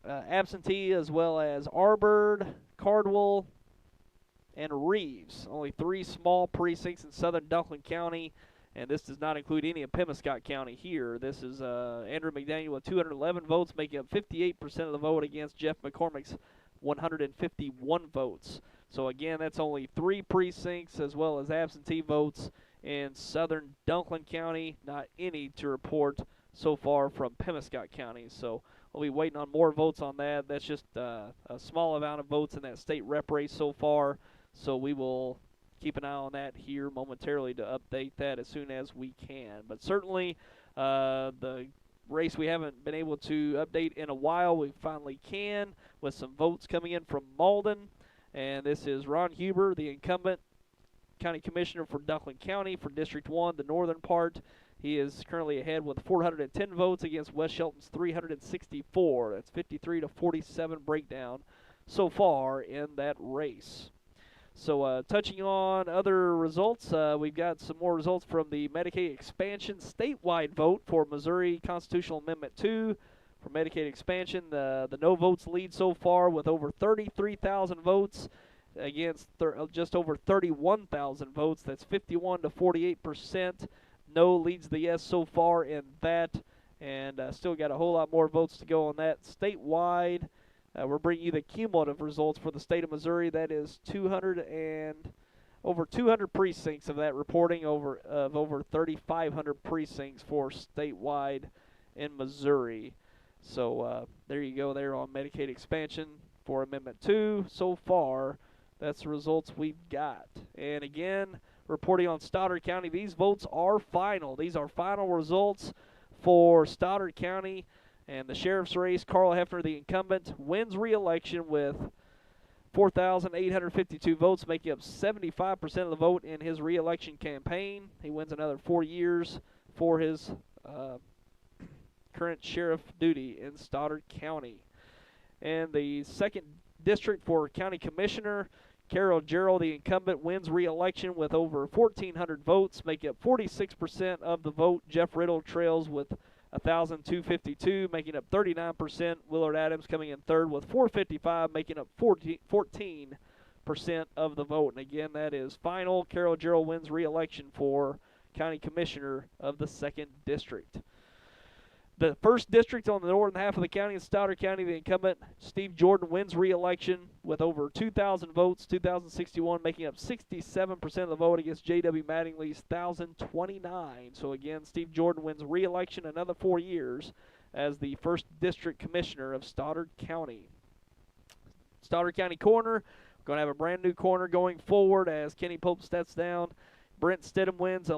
absentee, as well as Arbord, Cardwell, and Reeves. Only 3 small precincts in southern Dunklin County, and this does not include any of Pemiscott County here. This is Andrew McDaniel with 211 votes, making up 58% of the vote against Jeff McCormick's 151 votes. So again, that's only 3 precincts as well as absentee votes in southern Dunklin County. Not any to report so far from Pemiscott County. So we'll be waiting on more votes on that. That's just a small amount of votes in that state rep race so far. So we will keep an eye on that here momentarily to update that as soon as we can. But certainly the race we haven't been able to update in a while, we finally can, with some votes coming in from Malden. And this is Ron Huber, the incumbent county commissioner for Dunklin County for District 1, the northern part. He is currently ahead with 410 votes against West Shelton's 364. That's 53 to 47 breakdown so far in that race. So touching on other results, we've got some more results from the Medicaid expansion statewide vote for Missouri Constitutional Amendment 2. For Medicaid expansion, the no votes lead so far with over 33,000 votes against just over 31,000 votes. That's 51 to 48%. No leads the yes so far in that, and still got a whole lot more votes to go on that. Statewide, we're bringing you the cumulative results for the state of Missouri. That is over 200 precincts of that reporting, over 3,500 precincts for statewide in Missouri. So there you go there on Medicaid expansion for Amendment 2 so far. That's the results we've got. And again, reporting on Stoddard County, these votes are final. These are final results for Stoddard County. And the sheriff's race, Carl Hefner, the incumbent, wins re-election with 4,852 votes, making up 75% of the vote in his re-election campaign. He wins another 4 years for his current sheriff duty in Stoddard County. And the 2nd district for county commissioner, Carol Gerald, the incumbent, wins re-election with over 1,400 votes, making up 46% of the vote. Jeff Riddle trails with 1,252, making up 39%. Willard Adams coming in third with 455, making up 14% of the vote. And again, that is final. Carol Gerald wins re-election for county commissioner of the 2nd district. The 1st district on the northern half of the county is Stoddard County. The incumbent, Steve Jordan, wins re-election with over 2,000 votes, 2,061, making up 67% of the vote against J.W. Mattingly's 1,029. So again, Steve Jordan wins re-election another 4 years as the 1st district commissioner of Stoddard County. Stoddard County coroner, we're going to have a brand new coroner going forward as Kenny Pope steps down. Brent Stidham wins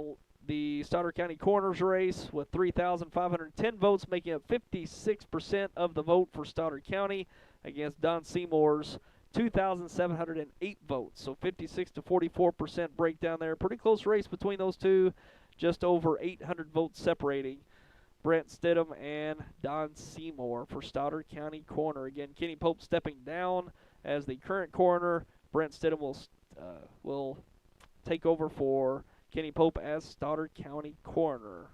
the Stoddard County coroner's race with 3,510 votes, making up 56% of the vote for Stoddard County against Don Seymour's 2,708 votes. So 56 to 44% breakdown there. Pretty close race between those two, just over 800 votes separating Brent Stidham and Don Seymour for Stoddard County coroner. Again, Kenny Pope stepping down as the current coroner. Brent Stidham will take over for Kenny Pope as Stoddard County coroner.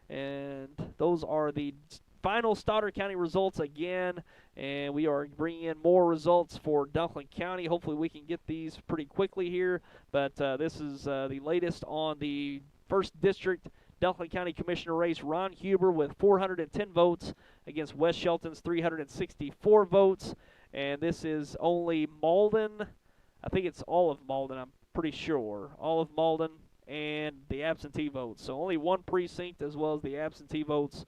And those are the final Stoddard County results again. And we are bringing in more results for Dunklin County. Hopefully we can get these pretty quickly here. But this is the latest on the 1st District Dunklin County Commissioner race. Ron Huber with 410 votes against West Shelton's 364 votes. And this is only Malden. I think it's all of Malden, I'm pretty sure. All of Malden and the absentee votes. So only one precinct as well as the absentee votes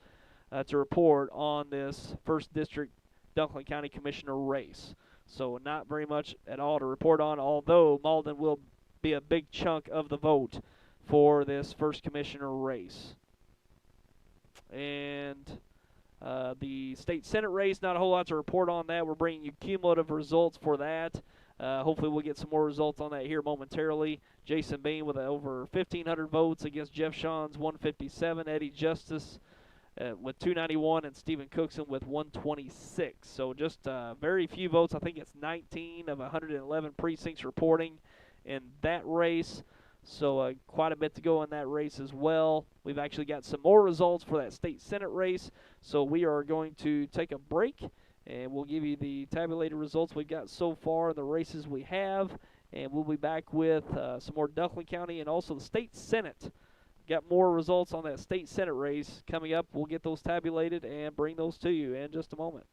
to report on this 1st District Dunklin County Commissioner race. So not very much at all to report on, although Malden will be a big chunk of the vote for this 1st Commissioner race. And the State Senate race, not a whole lot to report on that. We're bringing you cumulative results for that. Hopefully we'll get some more results on that here momentarily. Jason Bean with over 1,500 votes against Jeff Shawn's 157. Eddie Justice with 291, and Stephen Cookson with 126. So just very few votes. I think it's 19 of 111 precincts reporting in that race. So quite a bit to go in that race as well. We've actually got some more results for that State Senate race. So we are going to take a break, and we'll give you the tabulated results we've got so far in the races we have. And we'll be back with some more Dunklin County and also the State Senate. Got more results on that State Senate race coming up. We'll get those tabulated and bring those to you in just a moment.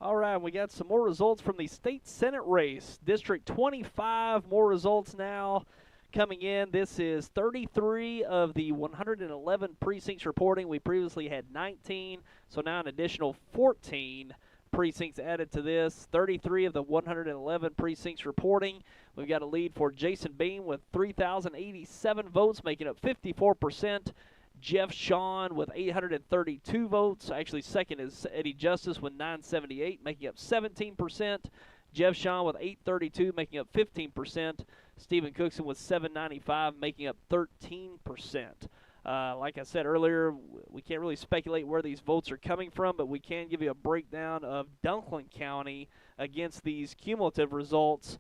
All right, we got some more results from the State Senate race. District 25, more results now coming in. This is 33 of the 111 precincts reporting. We previously had 19, so now an additional 14 precincts added to this. 33 of the 111 precincts reporting. We've got a lead for Jason Beam with 3,087 votes, making up 54%. Jeff Shawn with 832 votes. Actually, second is Eddie Justice with 978, making up 17%. Jeff Shawn with 832, making up 15%. Stephen Cookson with 795, making up 13%. Like I said earlier, we can't really speculate where these votes are coming from, but we can give you a breakdown of Dunklin County against these cumulative results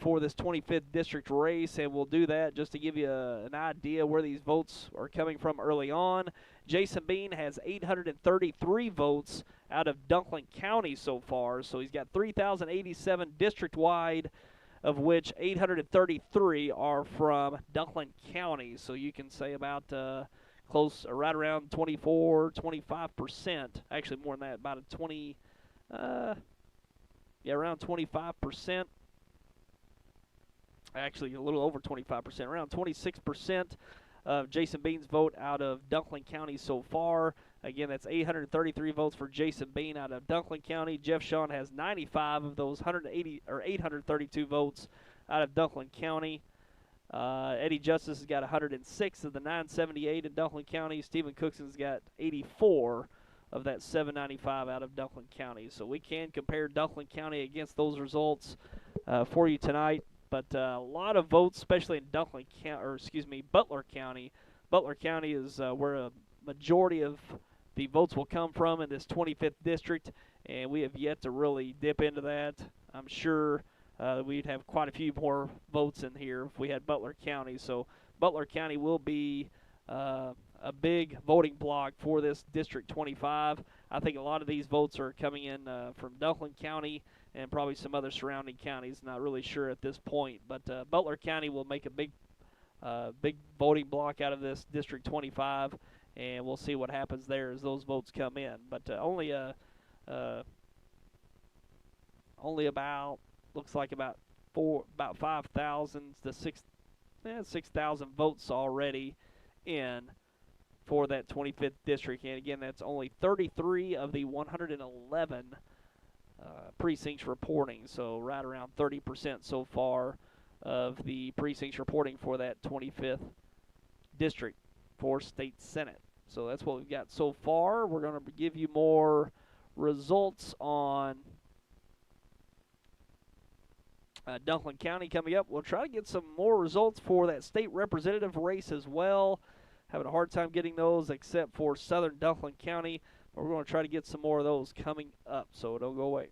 for this 25th district race, and we'll do that just to give you an idea where these votes are coming from early on. Jason Bean has 833 votes out of Dunklin County so far, so he's got 3,087 district-wide, of which 833 are from Dunklin County. So you can say about close, right around 25%. Actually, more than that, about a 20, around 25%. Actually, a little over 25%, around 26% of Jason Bean's vote out of Dunklin County so far. Again, that's 833 votes for Jason Bean out of Dunklin County. Jeff Sean has 95 of those 832 votes out of Dunklin County. Eddie Justice has got 106 of the 978 in Dunklin County. Stephen Cookson's got 84 of that 795 out of Dunklin County. So we can compare Dunklin County against those results for you tonight. But a lot of votes, especially in Butler County. Butler County is where a majority of the votes will come from in this 25th district, and we have yet to really dip into that. I'm sure we'd have quite a few more votes in here if we had Butler County. So Butler County will be a big voting block for this District 25. I think a lot of these votes are coming in from Dunklin County and probably some other surrounding counties. Not really sure at this point, but Butler County will make a big voting block out of this District 25, and we'll see what happens there as those votes come in. But only about, looks like about 5,000 to 6,000 votes already in for that 25th district. And again, that's only 33 of the 111 precincts reporting, so right around 30% so far of the precincts reporting for that 25th district for state senate. So that's what we've got so far. We're going to give you more results on Dunklin County coming up. We'll try to get some more results for that state representative race as well. Having a hard time getting those except for southern Dunklin County. But we're going to try to get some more of those coming up, so don't go away.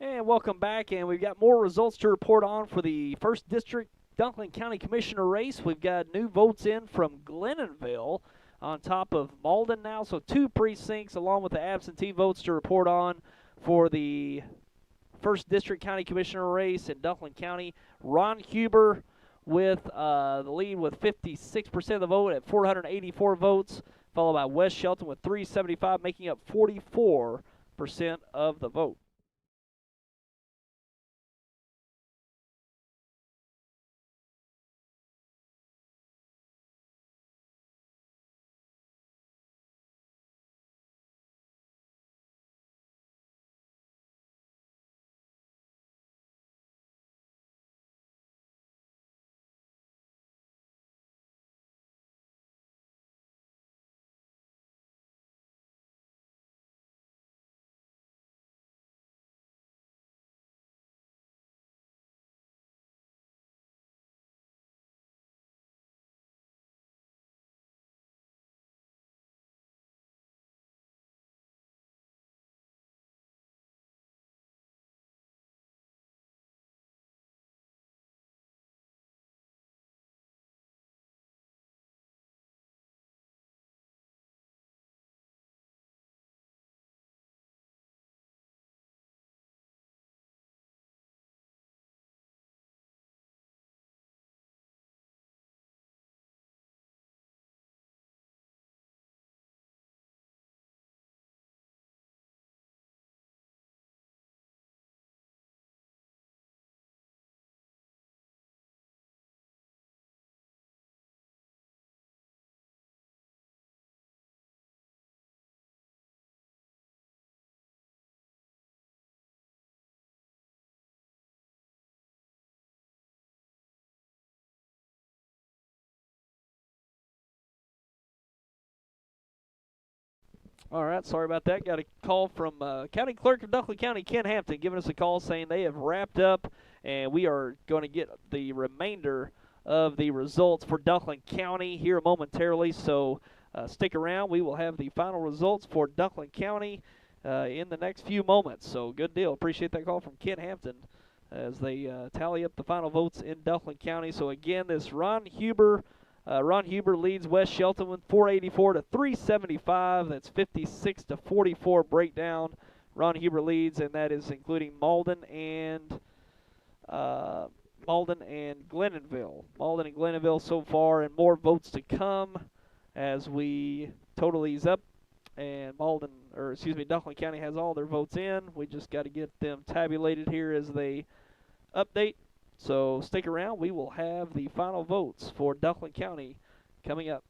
And welcome back, and we've got more results to report on for the 1st District Dunklin County Commissioner race. We've got new votes in from Glenonville on top of Malden now, so 2 precincts along with the absentee votes to report on for the 1st District County Commissioner race in Dunklin County. Ron Huber with the lead with 56% of the vote at 484 votes, followed by Wes Shelton with 375, making up 44% of the vote. All right, sorry about that. Got a call from County Clerk of Dunklin County, Ken Hampton, giving us a call saying they have wrapped up, and we are going to get the remainder of the results for Dunklin County here momentarily. So stick around. We will have the final results for Dunklin County in the next few moments. So good deal. Appreciate that call from Ken Hampton as they tally up the final votes in Dunklin County. So again, this Ron Huber leads West Shelton with 484 to 375. That's 56 to 44 breakdown. Ron Huber leads, and that is including Malden and Glenonville. Malden and Glenonville so far, and more votes to come as we total these up. And Dunklin County has all their votes in. We just got to get them tabulated here as they update. So stick around. We will have the final votes for Dunklin County coming up.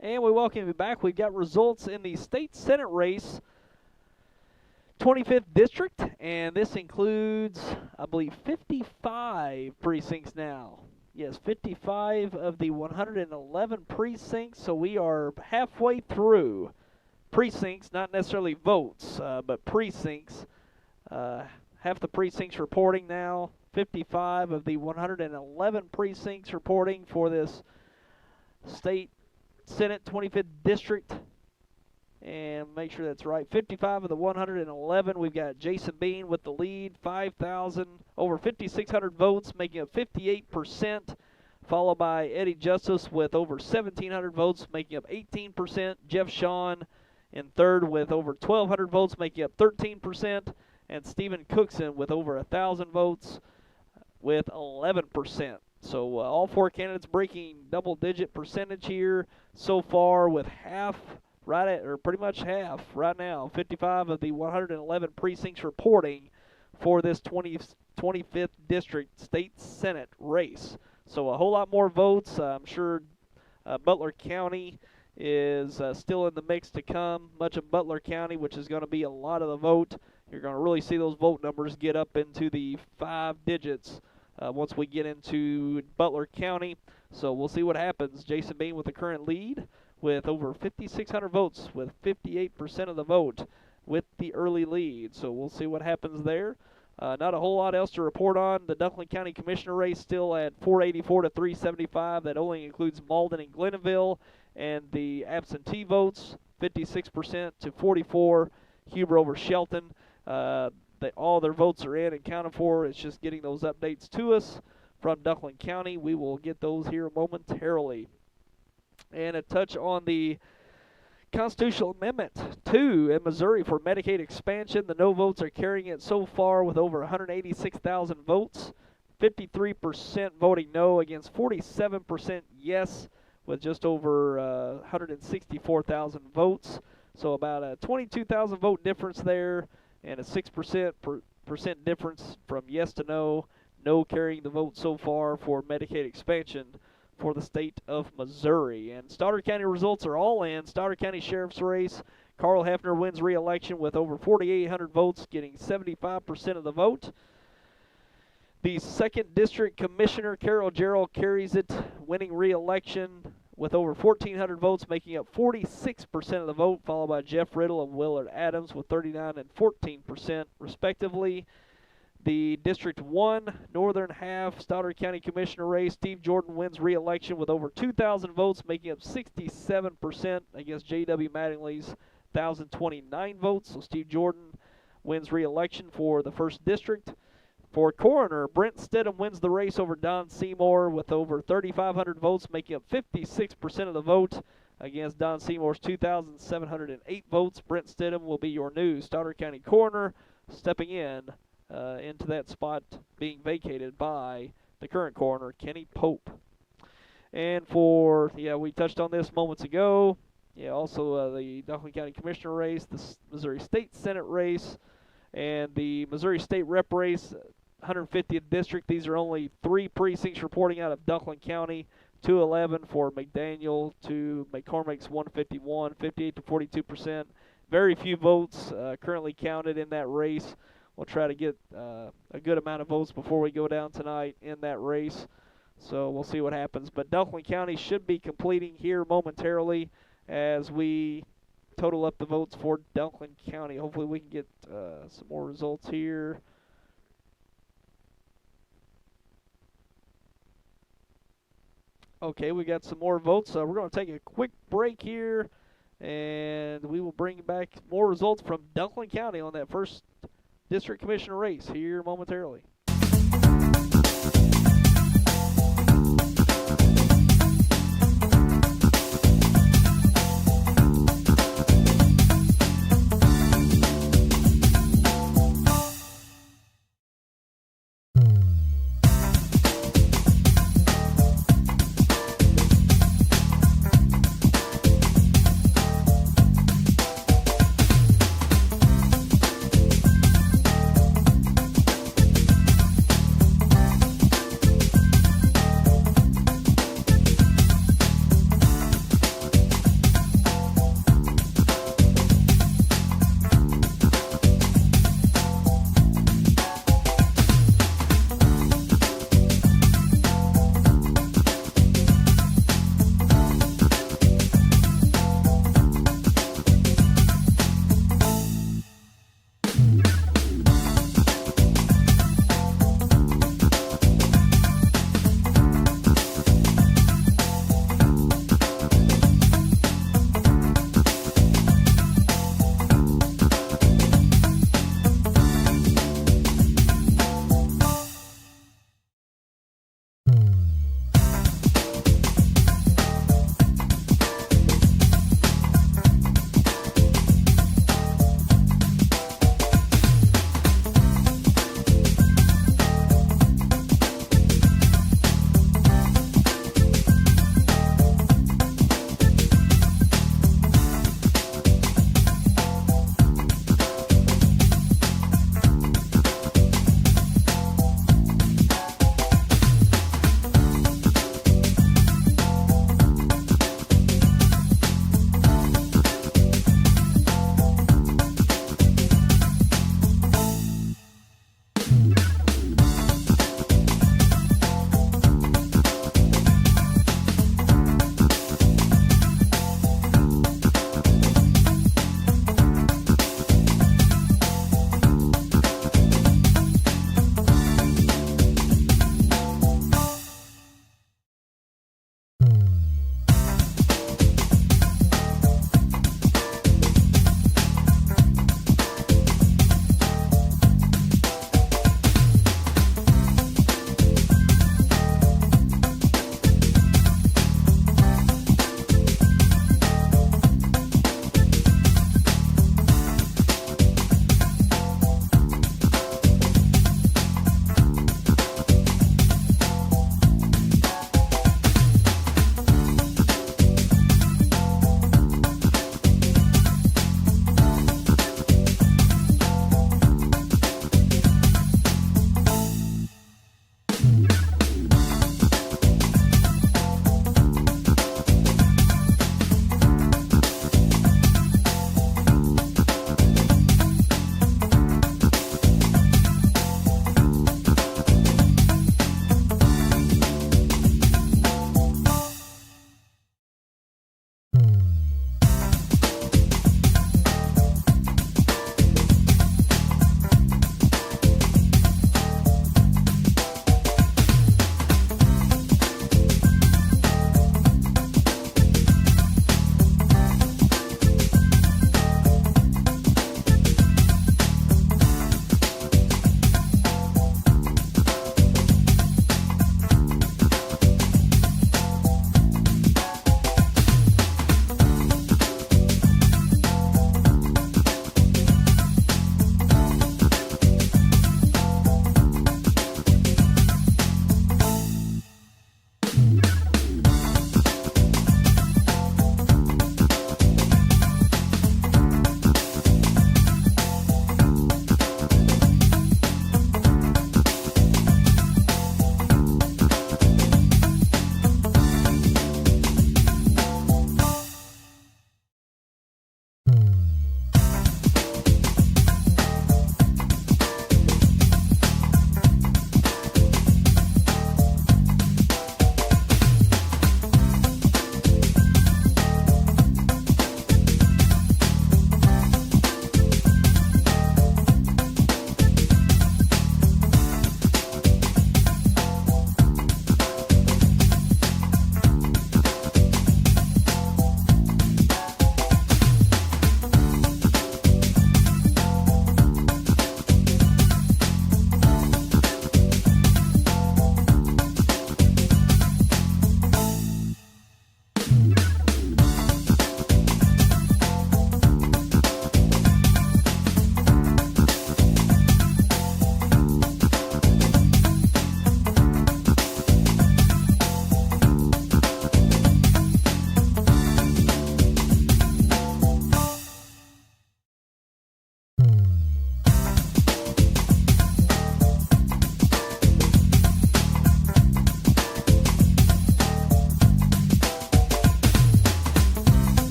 And we welcome you back. We've got results in the state senate race, 25th district, and this includes, I believe, 55 precincts now. Yes, 55 of the 111 precincts, so we are halfway through precincts, not necessarily votes, but precincts. Half the precincts reporting now, 55 of the 111 precincts reporting for this state senate 25th district. And make sure that's right. 55 of the 111. We've got Jason Bean with the lead, 5,000, over 5,600 votes, making up 58%. Followed by Eddie Justice with over 1,700 votes, making up 18%. Jeff Shawn in third with over 1,200 votes, making up 13%. And Stephen Cookson with over 1,000 votes with 11%. So all four candidates breaking double-digit percentage here so far, with half. Right at, or pretty much half right now, 55 of the 111 precincts reporting for this 25th district state senate race. So a whole lot more votes. I'm sure Butler County is still in the mix to come. Much of Butler County, which is going to be a lot of the vote. You're going to really see those vote numbers get up into the 5 digits once we get into Butler County. So we'll see what happens. Jason Bean with the current lead, with over 5,600 votes, with 58% of the vote with the early lead. So we'll see what happens there. Not a whole lot else to report on. The Dunklin County Commissioner race still at 484 to 375. That only includes Malden and Glenville. And the absentee votes, 56% to 44. Huber over Shelton. All their votes are in and counted for. It's just getting those updates to us from Dunklin County. We will get those here momentarily. And a touch on the Constitutional Amendment 2 in Missouri for Medicaid expansion. The no votes are carrying it so far with over 186,000 votes. 53% voting no against 47% yes, with just over 164,000 votes. So about a 22,000 vote difference there, and a 6% difference from yes to no. No carrying the vote so far for Medicaid expansion for the state of Missouri. And Stoddard County results are all in. Stoddard County Sheriff's race, Carl Hefner wins re-election with over 4,800 votes, getting 75% of the vote. The 2nd District Commissioner, Carol Gerald, carries it, winning re-election with over 1,400 votes, making up 46% of the vote, followed by Jeff Riddle and Willard Adams with 39% and 14% respectively. The District 1 Northern Half Stoddard County Commissioner race, Steve Jordan wins re-election with over 2,000 votes, making up 67% against J.W. Mattingly's 1,029 votes. So Steve Jordan wins re-election for the 1st District. For Coroner, Brent Stidham wins the race over Don Seymour with over 3,500 votes, making up 56% of the vote against Don Seymour's 2,708 votes. Brent Stidham will be your new Stoddard County Coroner, stepping into that spot being vacated by the current coroner, Kenny Pope. And for, we touched on this moments ago. Also the Dunklin County Commissioner race, the Missouri State Senate race, and the Missouri State Rep race, 150th District. These are only 3 precincts reporting out of Dunklin County. 211 for McDaniel to McCormick's 151, 58 to 42%. Very few votes currently counted in that race. We'll try to get a good amount of votes before we go down tonight in that race. So we'll see what happens. But Dunklin County should be completing here momentarily as we total up the votes for Dunklin County. Hopefully we can get some more results here. Okay, we got some more votes. So we're going to take a quick break here, and we will bring back more results from Dunklin County on that 1st District Commissioner race here momentarily.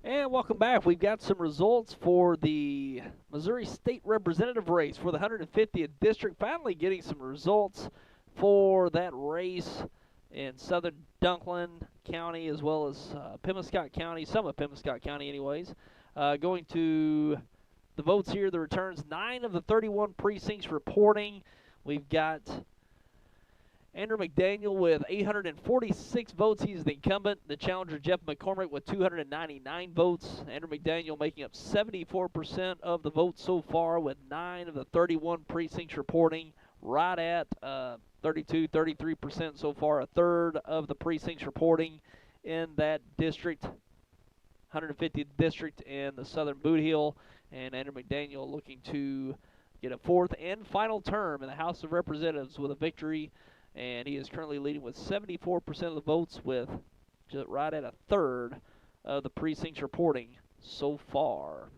And welcome back. We've got some results for the Missouri State Representative race for the 150th District. Finally getting some results for that race in southern Dunklin County as well as Pemiscot County, some of Pemiscot County anyways. Going to the votes here, the returns, 9 of the 31 precincts reporting. We've got Andrew McDaniel with 846 votes. He's the incumbent. The challenger, Jeff McCormick, with 299 votes. Andrew McDaniel making up 74% of the votes so far, with 9 of the 31 precincts reporting, right at 33% so far. A third of the precincts reporting in that district, 150th district in the southern Boot Heel. And Andrew McDaniel looking to get a fourth and final term in the House of Representatives with a victory. And he is currently leading with 74% of the votes, with just right at a third of the precincts reporting so far.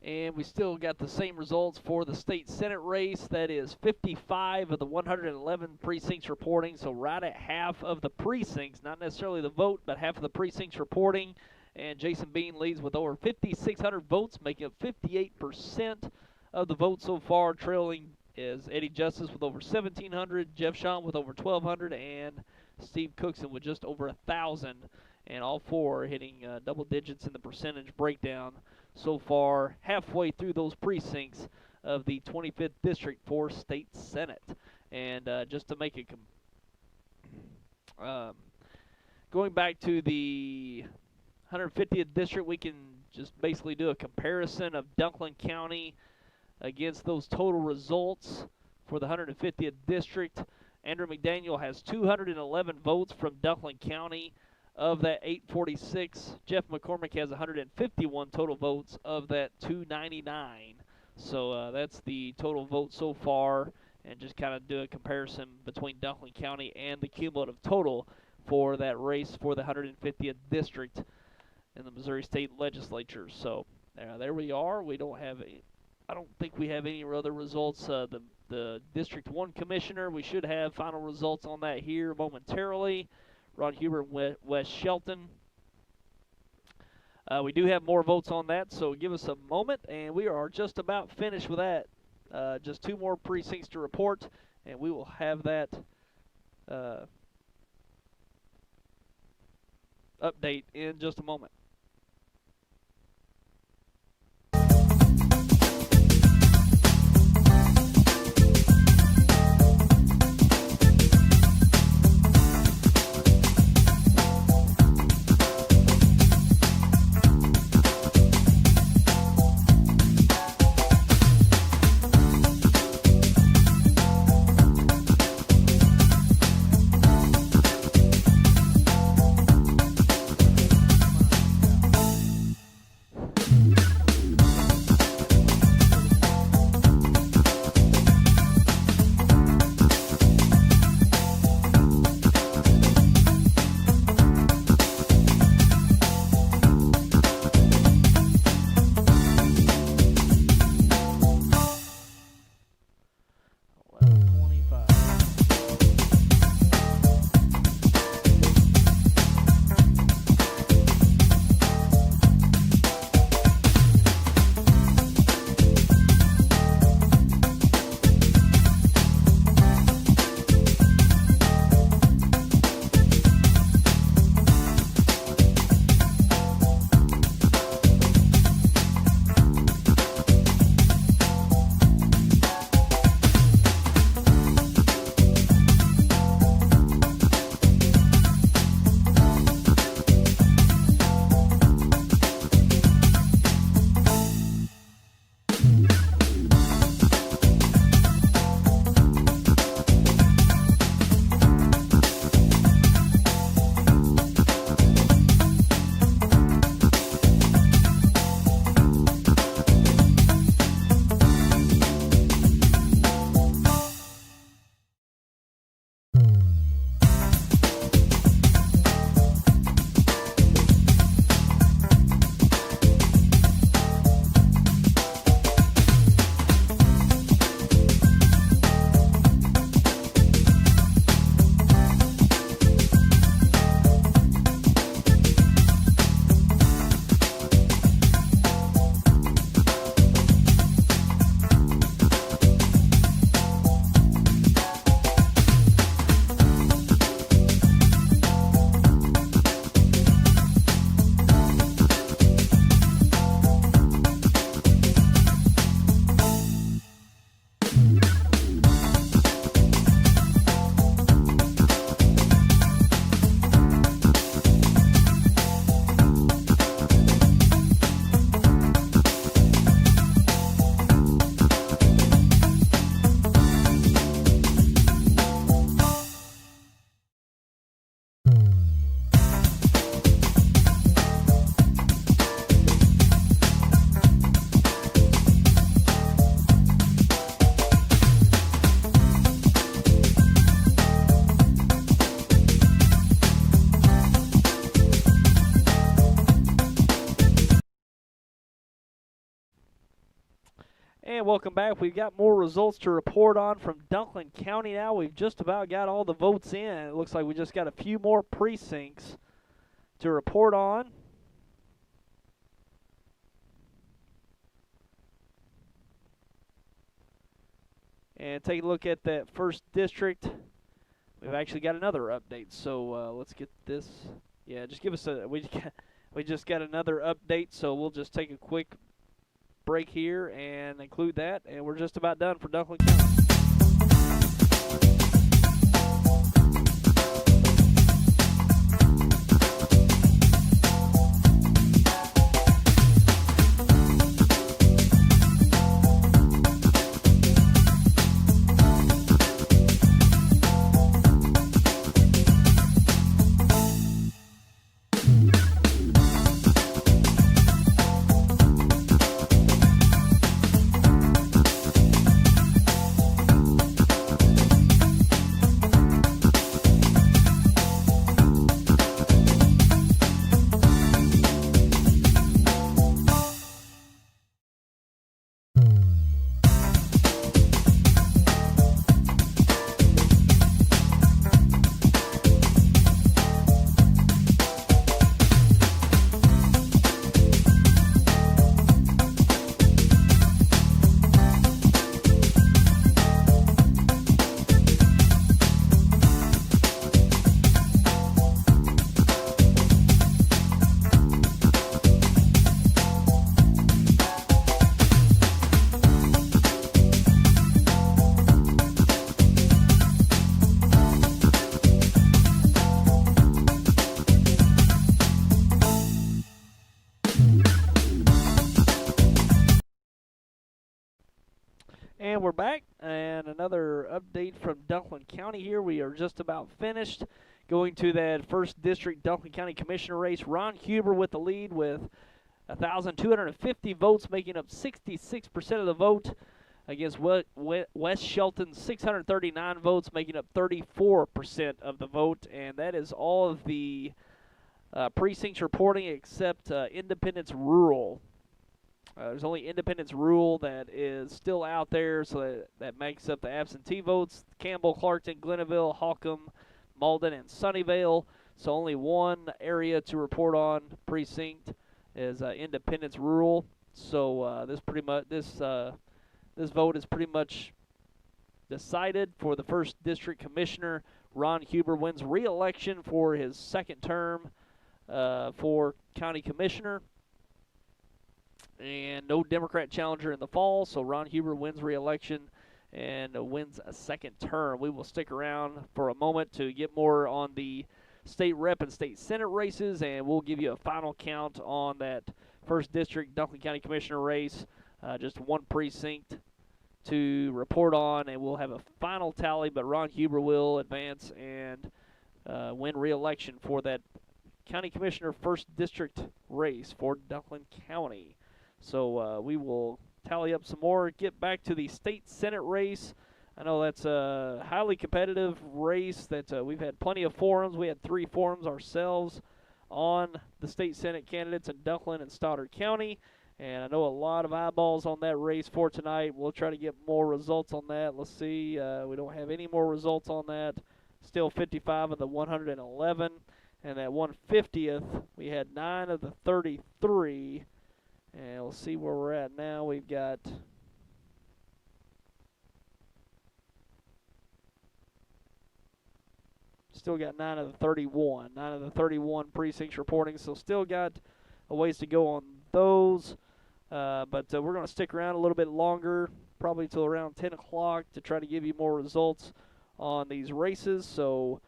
And we still got the same results for the state Senate race. That is 55 of the 111 precincts reporting, so right at half of the precincts, not necessarily the vote, but half of the precincts reporting. And Jason Bean leads with over 5,600 votes, making up 58% of the votes so far. Trailing is Eddie Justice with over 1,700, Jeff Shawn with over 1,200, and Steve Cookson with just over 1,000. And all four hitting double digits in the percentage breakdown so far, halfway through those precincts of the 25th District for State Senate. And just to make it going back to the 150th District, we can just basically do a comparison of Dunklin County against those total results for the 150th District. Andrew McDaniel has 211 votes from Dunklin County. Of that 846, Jeff McCormick has 151 total votes of that 299. So that's the total vote so far, and just kind of do a comparison between Dunklin County and the cumulative total for that race for the 150th District in the Missouri State Legislature. So there we are. We don't have I don't think we have any other results. The District 1 Commissioner, we should have final results on that here momentarily. Ron Huber and Wes Shelton. We do have more votes on that, so give us a moment, and we are just about finished with that. Just 2 more precincts to report, and we will have that update in just a moment. And welcome back. We've got more results to report on from Dunklin County now. We've just about got all the votes in. It looks like we just got a few more precincts to report on. And take a look at that first district. We've actually got another update. So let's get this. Yeah, just give us a. We just got another update. So we'll just take a quick break here and include that. And we're just about done for Dunklin County. And we're back, and another update from Dunklin County here. We are just about finished going to that first district Dunklin County Commissioner race. Ron Huber with the lead with 1,250 votes, making up 66% of the vote, against West Shelton's 639 votes, making up 34% of the vote. And that is all of the precincts reporting except Independence Rural. There's only Independence Rural that is still out there, so that makes up the absentee votes. Campbell, Clarkton, Glenville, Holcomb, Malden, and Sunnyvale. So only one area to report on precinct is Independence Rural. So this vote is pretty much decided for the first district commissioner. Ron Huber wins re-election for his second term for county commissioner. And no Democrat challenger in the fall, so Ron Huber wins re-election and wins a second term. We will stick around for a moment to get more on the state rep and state senate races, and we'll give you a final count on that first district Dunklin County Commissioner race. Just one precinct to report on, and we'll have a final tally, but Ron Huber will advance and win re-election for that county commissioner first district race for Dunklin County. So we will tally up some more, get back to the state senate race. I know that's a highly competitive race that we've had plenty of forums. We had 3 forums ourselves on the state senate candidates in Dunklin and Stoddard County. And I know a lot of eyeballs on that race for tonight. We'll try to get more results on that. Let's see. We don't have any more results on that. Still 55 of the 111. And that 150th, we had 9 of the 33. And we'll see where we're at now. We've got still got 9 of the 31. 9 of the 31 precincts reporting, so still got a ways to go on those. But we're going to stick around a little bit longer, probably till around 10 o'clock, to try to give you more results on these races. So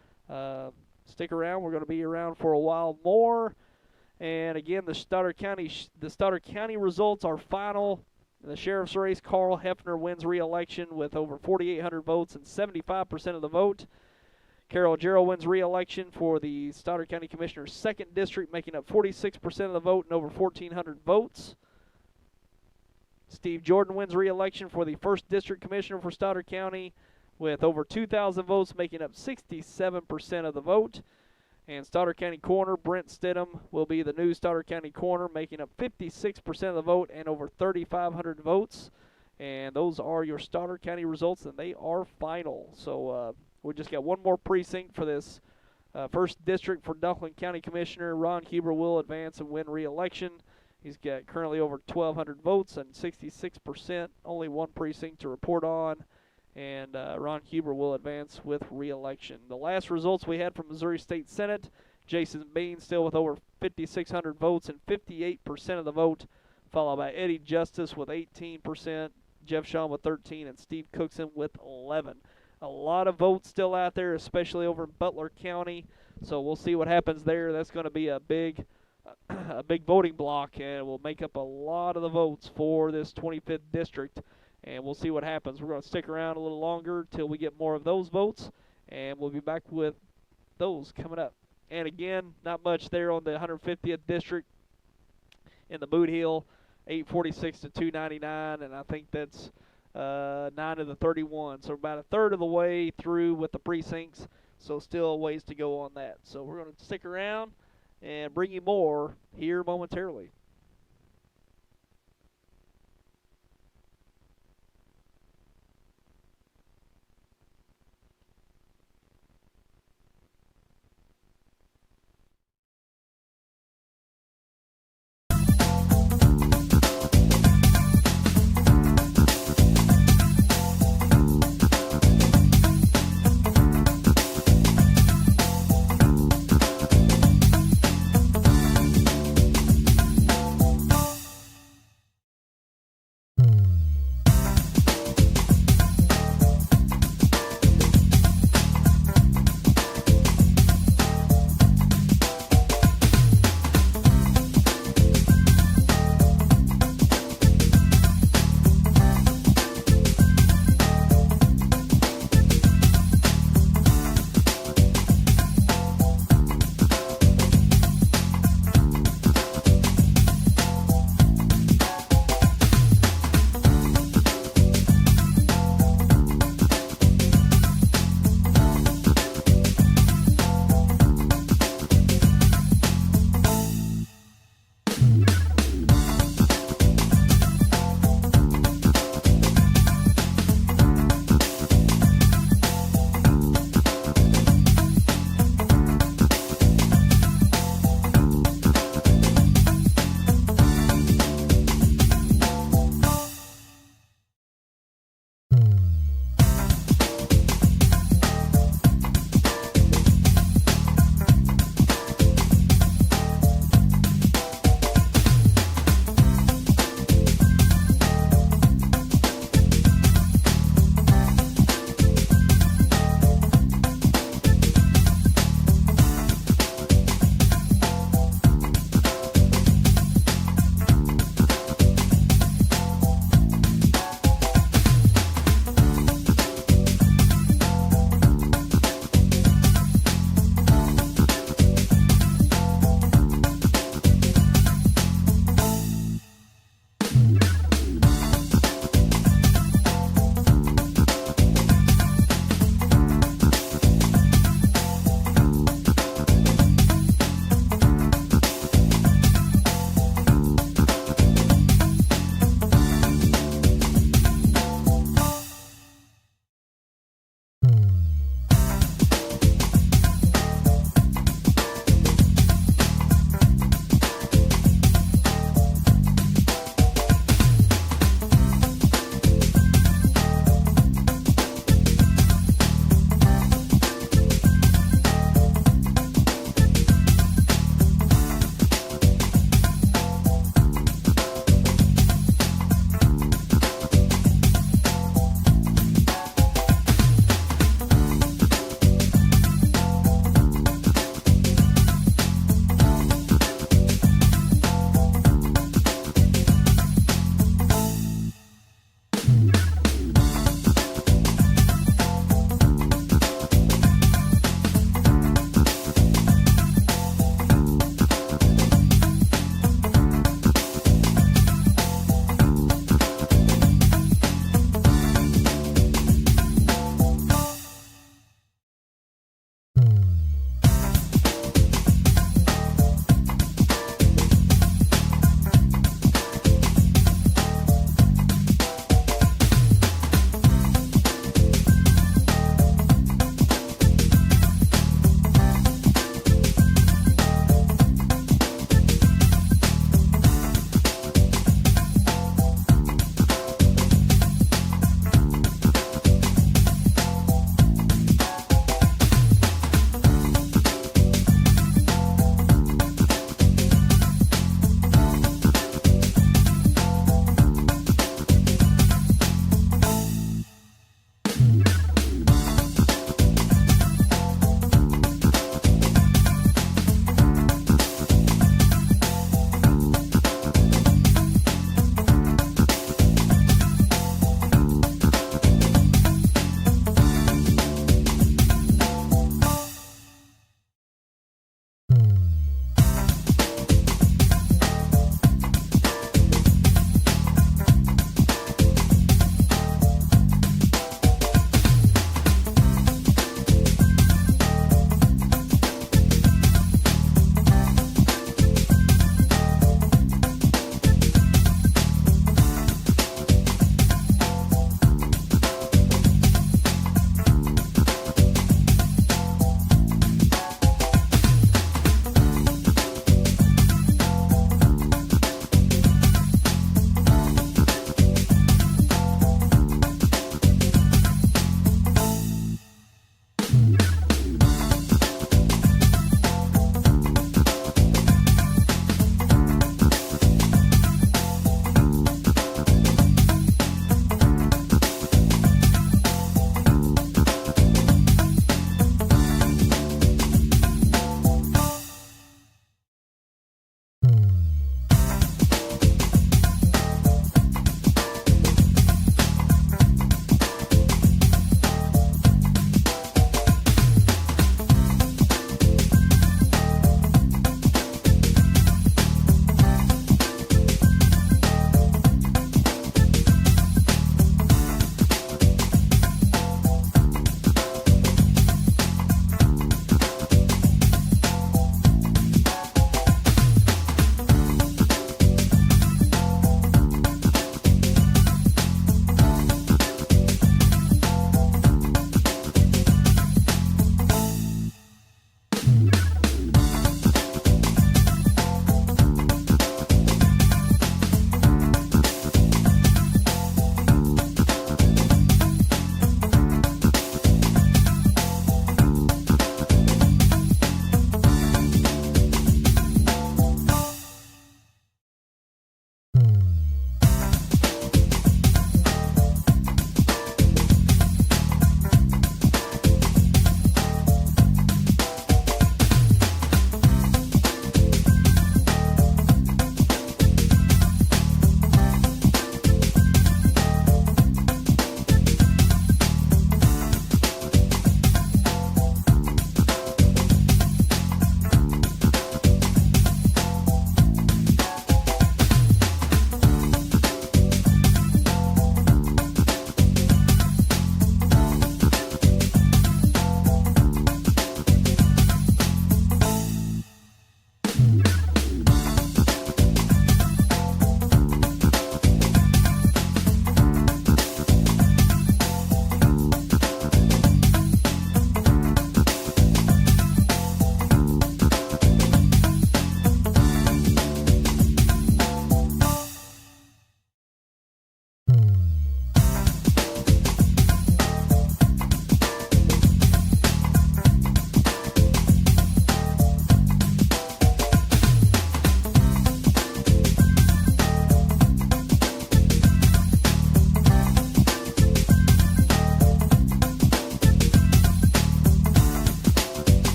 stick around. We're going to be around for a while more. And again, the Stoddard County results are final. In the sheriff's race, Carl Hefner wins re-election with over 4,800 votes and 75% of the vote. Carol Jarrell wins re-election for the Stoddard County Commissioner's 2nd District, making up 46% of the vote and over 1,400 votes. Steve Jordan wins re-election for the 1st District Commissioner for Stoddard County with over 2,000 votes, making up 67% of the vote. And Stoddard County Coroner Brent Stidham will be the new Stoddard County Coroner, making up 56% of the vote and over 3,500 votes. And those are your Stoddard County results, and they are final. So we just got one more precinct for this first district for Dunklin County Commissioner. Ron Huber will advance and win re-election. He's got currently over 1,200 votes and 66%. Only one precinct to report on. And Ron Huber will advance with re-election. The last results we had from Missouri State Senate, Jason Bean still with over 5,600 votes and 58% of the vote, followed by Eddie Justice with 18%, Jeff Shaw with 13%, and Steve Cookson with 11%. A lot of votes still out there, especially over in Butler County. So we'll see what happens there. That's going to be a big voting block, and it will make up a lot of the votes for this 25th district. And we'll see what happens. We're going to stick around a little longer till we get more of those votes, and we'll be back with those coming up. And again, not much there on the 150th district in the Boot Hill, 846 to 299, and I think that's 9 of the 31. So about a third of the way through with the precincts, so still a ways to go on that. So we're going to stick around and bring you more here momentarily.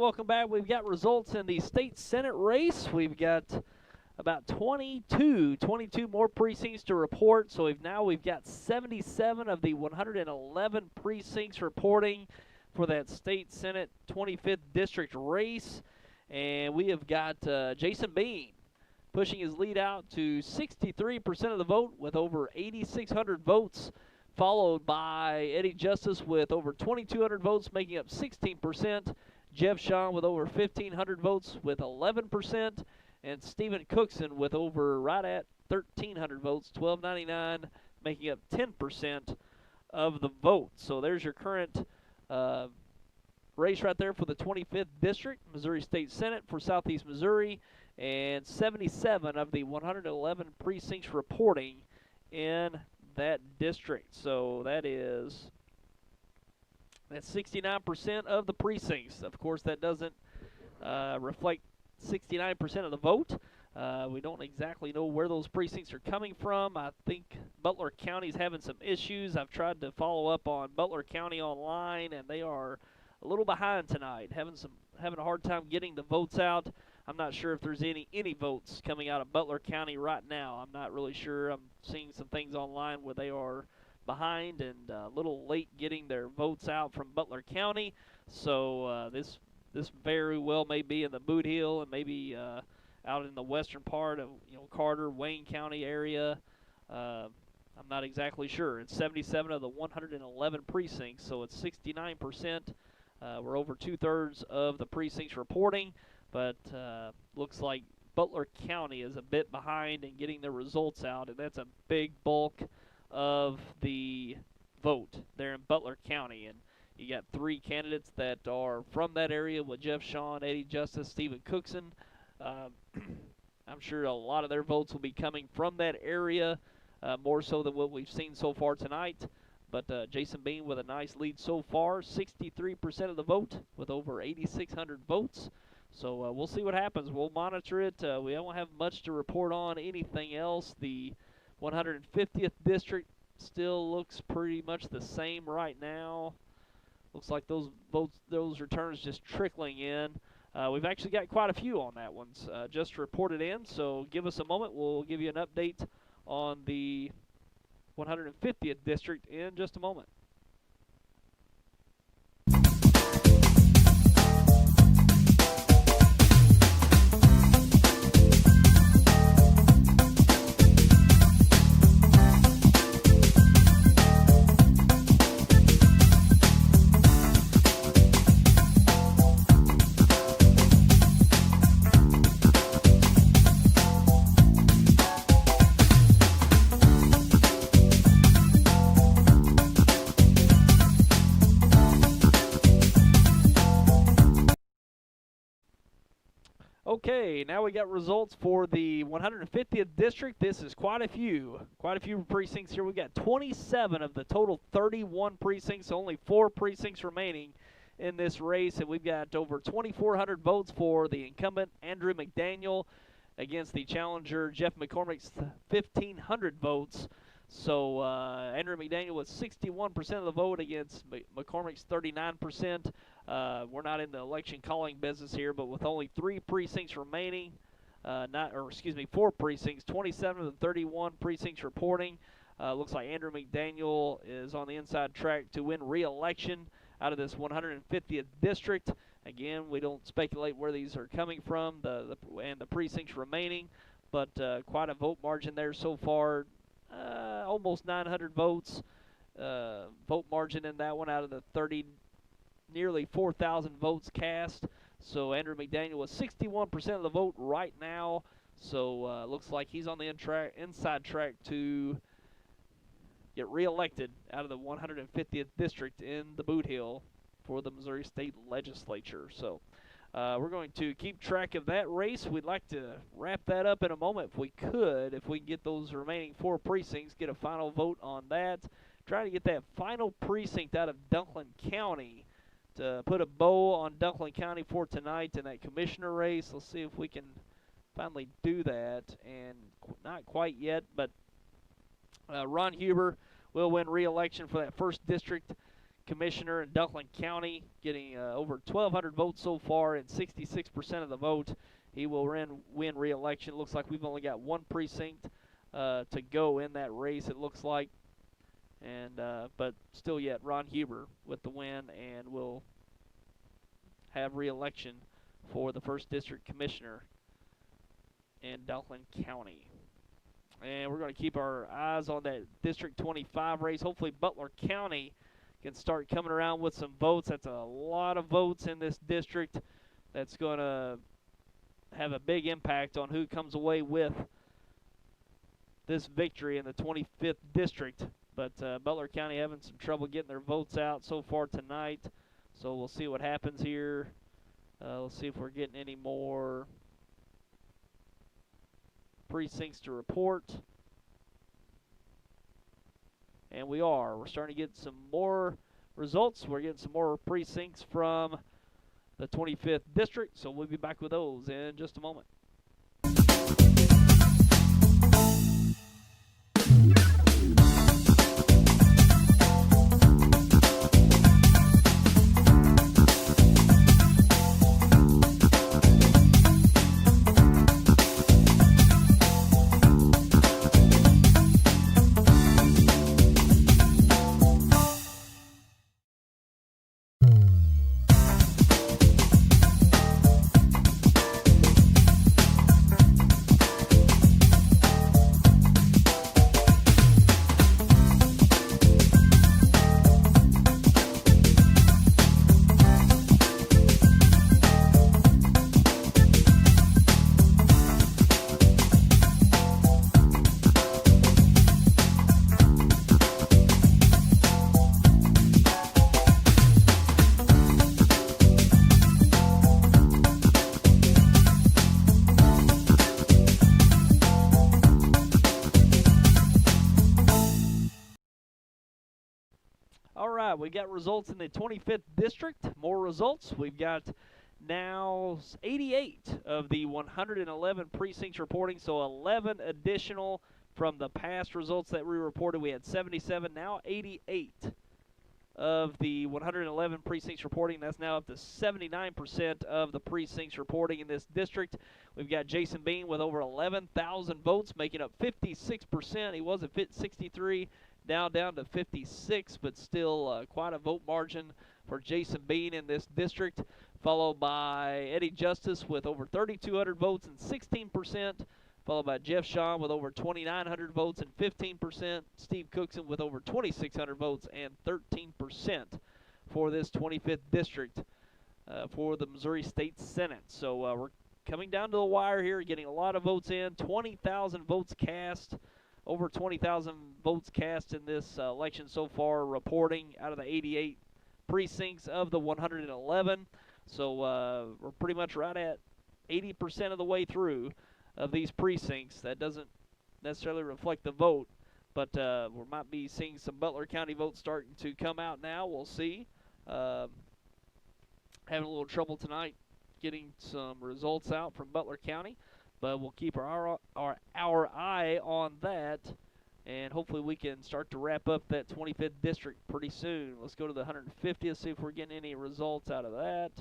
welcome back. We've got results in the state senate race. We've got about 22 more precincts to report. So we've got 77 of the 111 precincts reporting for that state senate 25th district race. And we have got Jason Bean pushing his lead out to 63% of the vote with over 8,600 votes, followed by Eddie Justice with over 2,200 votes, making up 16%. Jeff Shaw with over 1,500 votes with 11%. And Stephen Cookson with over right at 1,300 votes, 1,299, making up 10% of the vote. So there's your current race right there for the 25th District, Missouri State Senate for Southeast Missouri, and 77 of the 111 precincts reporting in that district. So that's 69% of the precincts. Of course, that doesn't reflect 69% of the vote. We don't exactly know where those precincts are coming from. I think Butler County's having some issues. I've tried to follow up on Butler County online, and they are a little behind tonight, having a hard time getting the votes out. I'm not sure if there's any votes coming out of Butler County right now. I'm not really sure. I'm seeing some things online where they are behind and a little late getting their votes out from Butler County. So this very well may be in the Boot Hill and maybe out in the western part of Carter, Wayne County area. I'm not exactly sure. It's 77 of the 111 precincts, so it's 69%. We're over 2/3 of the precincts reporting, but looks like Butler County is a bit behind in getting their results out, and that's a big bulk of the vote there in Butler County. And you got 3 candidates that are from that area with Jeff Shaw, Eddie Justice, Stephen Cookson. I'm sure a lot of their votes will be coming from that area, more so than what we've seen so far tonight. But Jason Bean with a nice lead so far, 63% of the vote with over 8,600 votes. So we'll see what happens. We'll monitor it. We don't have much to report on anything else. The 150th district still looks pretty much the same right now. Looks like those returns just trickling in. We've actually got quite a few on that one just reported in. So give us a moment. We'll give you an update on the 150th district in just a moment. Okay, now we got results for the 150th district. This is quite a few precincts here. We got 27 of the total 31 precincts, only 4 precincts remaining in this race, and we've got over 2,400 votes for the incumbent Andrew McDaniel against the challenger Jeff McCormick's 1,500 votes. So Andrew McDaniel with 61% of the vote against McCormick's 39%. We're not in the election calling business here, but with only 3 precincts remaining, 4 precincts, 27 of the 31 precincts reporting. Looks like Andrew McDaniel is on the inside track to win re-election out of this 150th district. Again, we don't speculate where these are coming from, and the precincts remaining, but quite a vote margin there so far. Almost 900 votes. Vote margin in that one out of the nearly 4,000 votes cast. So Andrew McDaniel with 61% of the vote right now. So looks like he's on the inside track to get reelected out of the 150th district in the Boot Hill for the Missouri State Legislature. So we're going to keep track of that race. We'd like to wrap that up in a moment if we could. If we can get those remaining 4 precincts, get a final vote on that. Trying to get that final precinct out of Dunklin County to put a bow on Dunklin County for tonight in that commissioner race. Let's see if we can finally do that. And not quite yet, but Ron Huber will win re-election for that 1st district commissioner in Dunklin County, getting over 1,200 votes so far and 66% of the vote. He will win re-election. Looks like we've only got one precinct to go in that race, it looks like. And but still yet, Ron Huber with the win and will have re-election for the 1st District Commissioner in Dunklin County. And we're going to keep our eyes on that District 25 race. Hopefully Butler County can start coming around with some votes. That's a lot of votes in this district. That's going to have a big impact on who comes away with this victory in the 25th district. But Butler County having some trouble getting their votes out so far tonight. So we'll see what happens here. Let's see if we're getting any more precincts to report. And we are. We're starting to get some more results. We're getting some more precincts from the 25th district. So we'll be back with those in just a moment. All right, we got results in the 25th district. More results. We've got now 88 of the 111 precincts reporting, so 11 additional from the past results that we reported. We had 77, now 88 of the 111 precincts reporting. That's now up to 79% of the precincts reporting in this district. We've got Jason Bean with over 11,000 votes, making up 56%. He was at 63. Now down to 56, but still quite a vote margin for Jason Bean in this district, followed by Eddie Justice with over 3,200 votes and 16%, followed by Jeff Shaw with over 2,900 votes and 15%, Steve Cookson with over 2,600 votes and 13% for this 25th district for the Missouri State Senate. So we're coming down to the wire here, getting a lot of votes in, 20,000 votes cast. Over 20,000 votes cast in this election so far, reporting out of the 88 precincts of the 111. So we're pretty much right at 80% of the way through of these precincts. That doesn't necessarily reflect the vote, but we might be seeing some Butler County votes starting to come out now. We'll see. Having a little trouble tonight getting some results out from Butler County. But we'll keep our eye on that, and hopefully we can start to wrap up that 25th district pretty soon. Let's go to the 150th, see if we're getting any results out of that.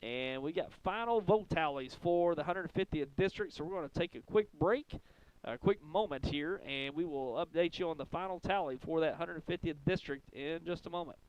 And we got final vote tallies for the 150th district, so we're going to take a quick break, a quick moment here, and we will update you on the final tally for that 150th district in just a moment.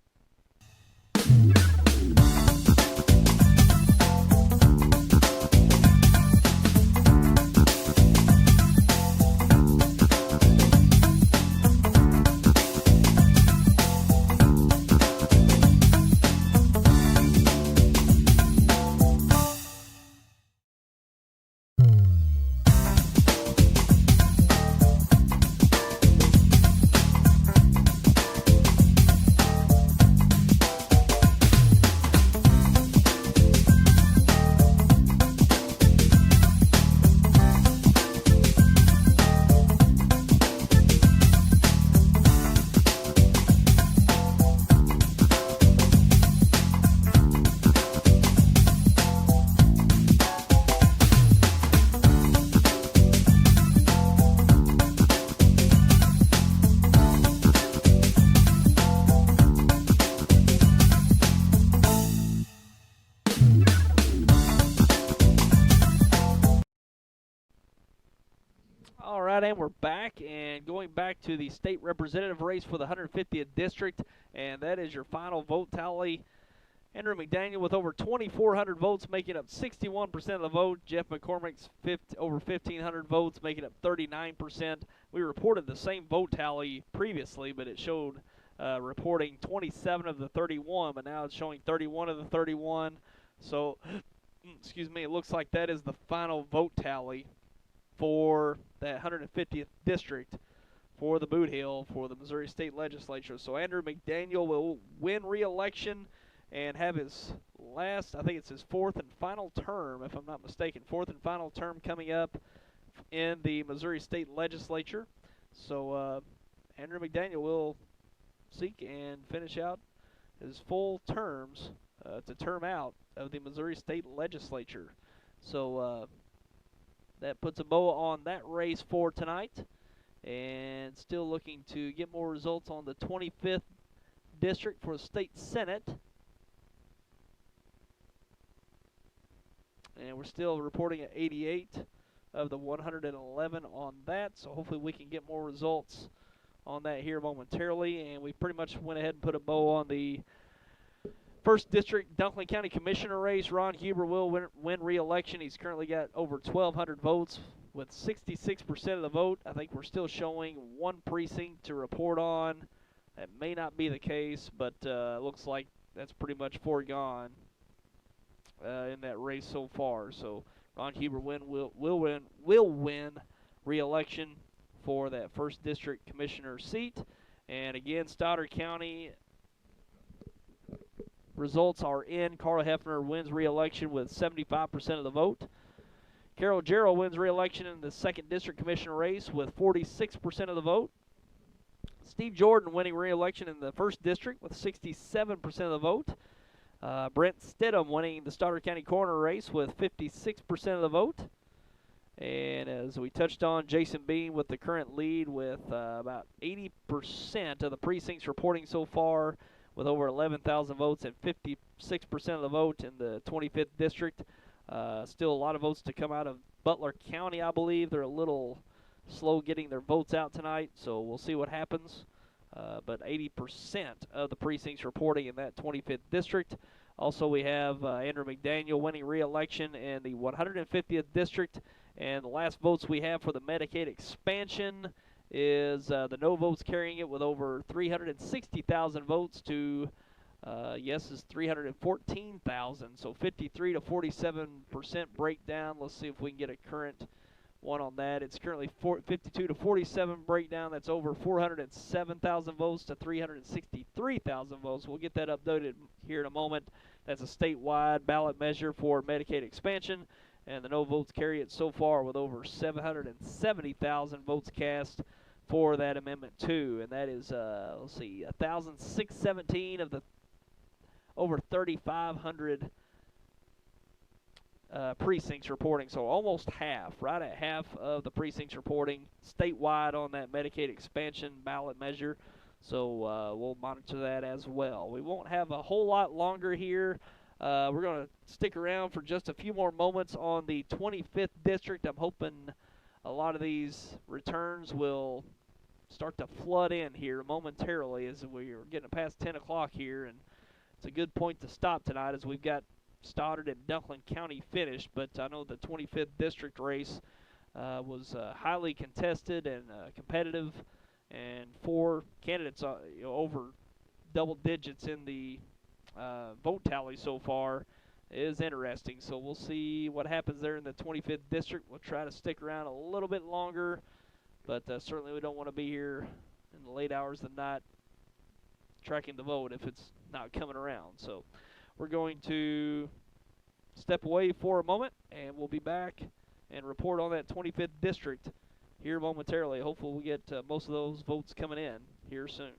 we're back, and going back to the state representative race for the 150th district, and that is your final vote tally. Andrew McDaniel with over 2,400 votes, making up 61% of the vote. Jeff McCormick's over 1,500 votes, making up 39%. We reported the same vote tally previously, but it showed reporting 27 of the 31, but now it's showing 31 of the 31. So, excuse me, it looks like that is the final vote tally for that 150th district for the Boot Hill for the Missouri State Legislature. So Andrew McDaniel will win re-election and have his last, I think it's his fourth and final term, if I'm not mistaken, fourth and final term coming up in the Missouri State Legislature. So Andrew McDaniel will seek and finish out his full terms to term out of the Missouri State Legislature. So that puts a bow on that race for tonight. And still looking to get more results on the 25th district for the State Senate. And we're still reporting at 88 of the 111 on that. So hopefully we can get more results on that here momentarily. And we pretty much went ahead and put a bow on the First District Dunklin County Commissioner race. Ron Huber will win re-election. He's currently got over 1,200 votes with 66% of the vote. I think we're still showing one precinct to report on. That may not be the case, but it looks like that's pretty much foregone in that race so far. So Ron Huber will win re-election for that First District Commissioner seat. And again, Stoddard County results are in. Carl Hefner wins re-election with 75% of the vote. Carol Jarrell wins re-election in the 2nd District Commissioner race with 46% of the vote. Steve Jordan winning re-election in the 1st District with 67% of the vote. Brent Stidham winning the Stoddard County Coroner race with 56% of the vote. And as we touched on, Jason Bean with the current lead with about 80% of the precincts reporting so far, with over 11,000 votes and 56% of the vote in the 25th district. Still a lot of votes to come out of Butler County, I believe. They're a little slow getting their votes out tonight, so we'll see what happens. But 80% of the precincts reporting in that 25th district. Also, we have Andrew McDaniel winning re-election in the 150th district. And the last votes we have for the Medicaid expansion is the no votes carrying it with over 360,000 votes to yes is 314,000. So 53 to 47% breakdown. Let's see if we can get a current one on that. It's currently 52 to 47 breakdown. That's over 407,000 votes to 363,000 votes. We'll get that updated here in a moment. That's a statewide ballot measure for Medicaid expansion. And the no votes carry it so far with over 770,000 votes cast for that Amendment 2. And that is, let's see, 1,617 of the over 3,500 precincts reporting. So almost half, right at half of the precincts reporting statewide on that Medicaid expansion ballot measure. So we'll monitor that as well. We won't have a whole lot longer here. We're going to stick around for just a few more moments on the 25th district. I'm hoping a lot of these returns will start to flood in here momentarily as we're getting past 10 o'clock here. And it's a good point to stop tonight as we've got Stoddard and Dunklin County finished. But I know the 25th district race was highly contested and competitive. And 4 candidates over double digits in the vote tally so far is interesting. So we'll see what happens there in the 25th district. We'll try to stick around a little bit longer, but certainly we don't want to be here in the late hours of the night tracking the vote if it's not coming around. So we're going to step away for a moment, and we'll be back and report on that 25th district here momentarily. Hopefully we get most of those votes coming in here soon.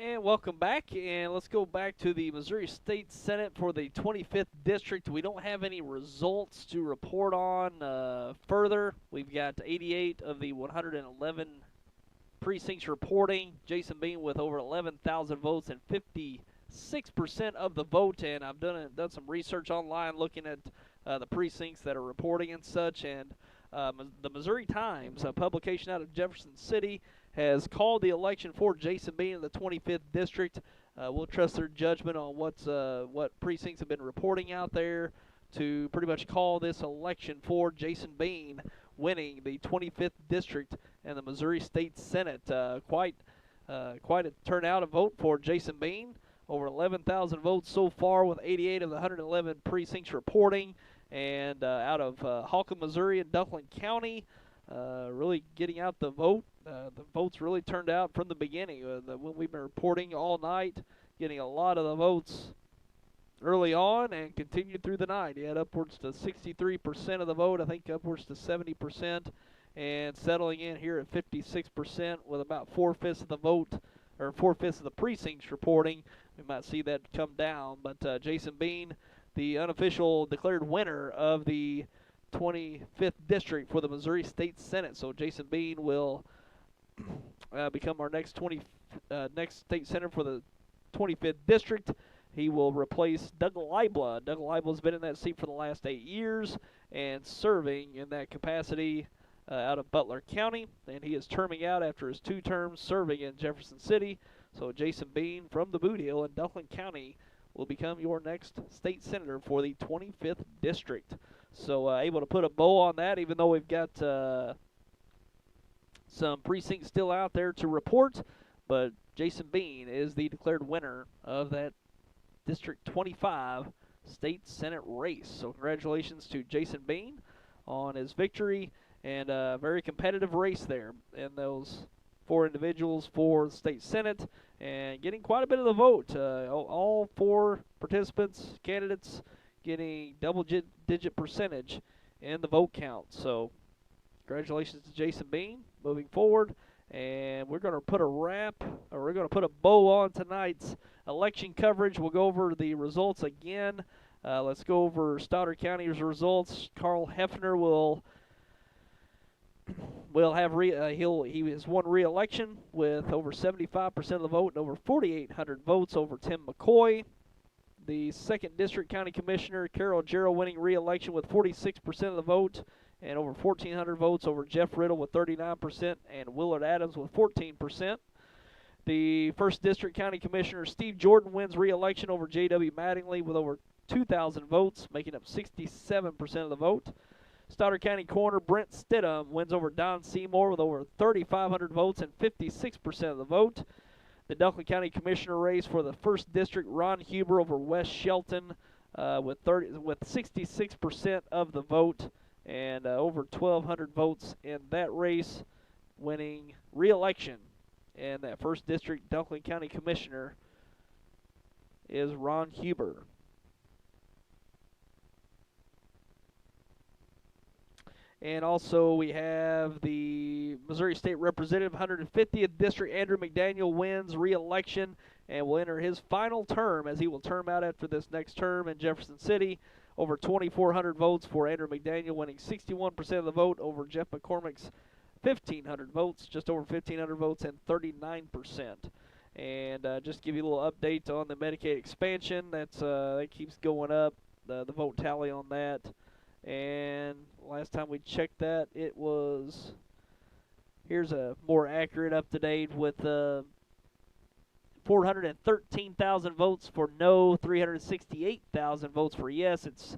And welcome back, and let's go back to the Missouri State Senate for the 25th District. We don't have any results to report on further. We've got 88 of the 111 precincts reporting. Jason Bean with over 11,000 votes and 56% of the vote. And I've done some research online looking at the precincts that are reporting and such. And the Missouri Times, a publication out of Jefferson City, has called the election for Jason Bean in the 25th District. We'll trust their judgment on what precincts have been reporting out there to pretty much call this election for Jason Bean winning the 25th District and the Missouri State Senate. Quite a turnout of vote for Jason Bean. Over 11,000 votes so far, with 88 of the 111 precincts reporting. And out of Holcomb, Missouri, and Dunklin County, really getting out the vote. The votes really turned out from the beginning. When we've been reporting all night, getting a lot of the votes early on and continued through the night. He had upwards to 63% of the vote, I think upwards to 70%, and settling in here at 56% with about 4/5 of the vote, or 4/5 of the precincts reporting. We might see that come down, but Jason Bean, the unofficial declared winner of the 25th District for the Missouri State Senate. So Jason Bean will become our next state senator for the 25th District. He will replace Doug Leibla. Doug Leibla's been in that seat for the last 8 years and serving in that capacity out of Butler County, and he is terming out after his 2 terms serving in Jefferson City. So Jason Bean from the Boot Hill in Dunklin County will become your next state senator for the 25th District. So able to put a bow on that, even though we've got some precincts still out there to report. But Jason Bean is the declared winner of that District 25 State Senate race. So congratulations to Jason Bean on his victory, and a very competitive race there in those 4 individuals for the State Senate, and getting quite a bit of the vote. All 4 participants, candidates, getting double-digit percentage in the vote count. So congratulations to Jason Bean moving forward. And we're going to put a bow on tonight's election coverage. We'll go over the results again. Let's go over Stoddard County's results. Carl Hefner will have he has won re-election with over 75% of the vote and over 4,800 votes over Tim McCoy. The 2nd District County Commissioner Carol Jarrell winning re-election with 46% of the vote and over 1,400 votes over Jeff Riddle with 39% and Willard Adams with 14%. The 1st District County Commissioner Steve Jordan wins re-election over J.W. Mattingly with over 2,000 votes, making up 67% of the vote. Stoddard County Coroner Brent Stidham wins over Don Seymour with over 3,500 votes and 56% of the vote. The Dunklin County Commissioner race for the 1st District, Ron Huber over Wes Shelton with 66% of the vote and over 1,200 votes in that race, winning re-election. And that 1st District Dunklin County Commissioner is Ron Huber. And also we have the Missouri State Representative, 150th District, Andrew McDaniel wins re-election and will enter his final term, as he will term out after this next term in Jefferson City. Over 2,400 votes for Andrew McDaniel, winning 61% of the vote over Jeff McCormick's 1,500 votes, just over 1,500 votes and 39%. And just give you a little update on the Medicaid expansion. That keeps going up, the vote tally on that. And last time we checked that, it was, here's a more accurate up-to-date with 413,000 votes for no, 368,000 votes for yes. It's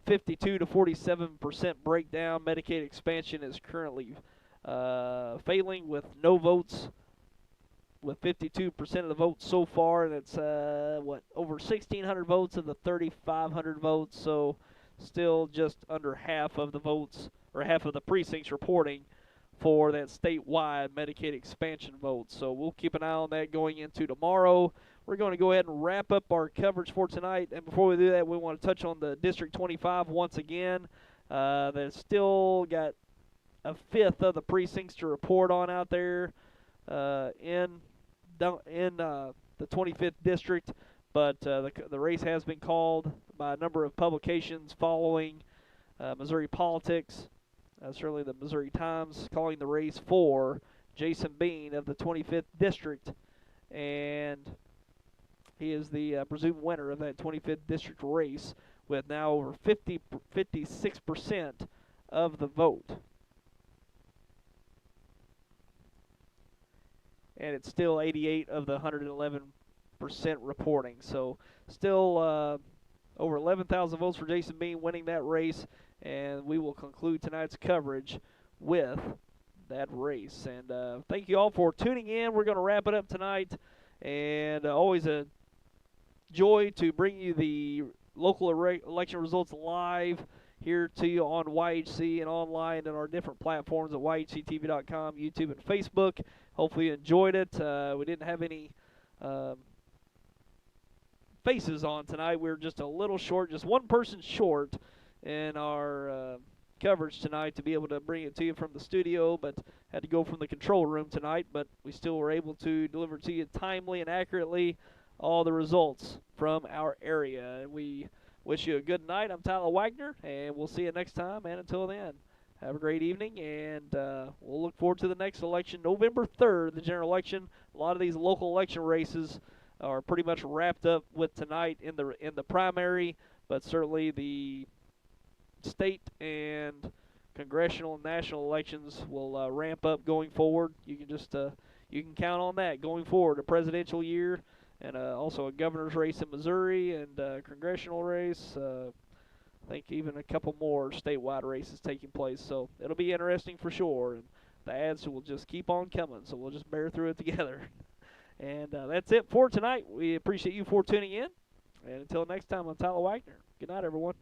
52 to 47% breakdown. Medicaid expansion is currently failing with no votes, with 52% of the votes so far, and it's over 1,600 votes of the 3,500 votes. So still just under half of the votes, or half of the precincts reporting for that statewide Medicaid expansion vote. So we'll keep an eye on that going into tomorrow. We're going to go ahead and wrap up our coverage for tonight. And before we do that, we want to touch on the District 25 once again. That's still got 1/5 of the precincts to report on out there in the 25th district, but the race has been called by a number of publications following Missouri politics. Certainly the Missouri Times calling the race for Jason Bean of the 25th district, and he is the presumed winner of that 25th district race with now over 56% of the vote. And it's still 88 of the 111% reporting. So still over 11,000 votes for Jason Bean winning that race, and we will conclude tonight's coverage with that race. And thank you all for tuning in. We're going to wrap it up tonight, and always a joy to bring you the local election results live here to you on YHC and online and our different platforms at YHCTV.com, YouTube, and Facebook. Hopefully you enjoyed it. We didn't have any faces on tonight. We were just a little short, just one person short in our coverage tonight to be able to bring it to you from the studio, but had to go from the control room tonight. But we still were able to deliver to you timely and accurately all the results from our area. And we wish you a good night. I'm Tyler Wagner, and we'll see you next time. And until then, have a great evening, and we'll look forward to the next election, November 3rd, the general election. A lot of these local election races are pretty much wrapped up with tonight in the primary, but certainly the state and congressional and national elections will ramp up going forward. You can just you can count on that going forward. A presidential year, and also a governor's race in Missouri, and a congressional race. I think even a couple more statewide races taking place. So it'll be interesting for sure. And the ads will just keep on coming. So we'll just bear through it together. And that's it for tonight. We appreciate you for tuning in. And until next time, I'm Tyler Wagner. Good night, everyone.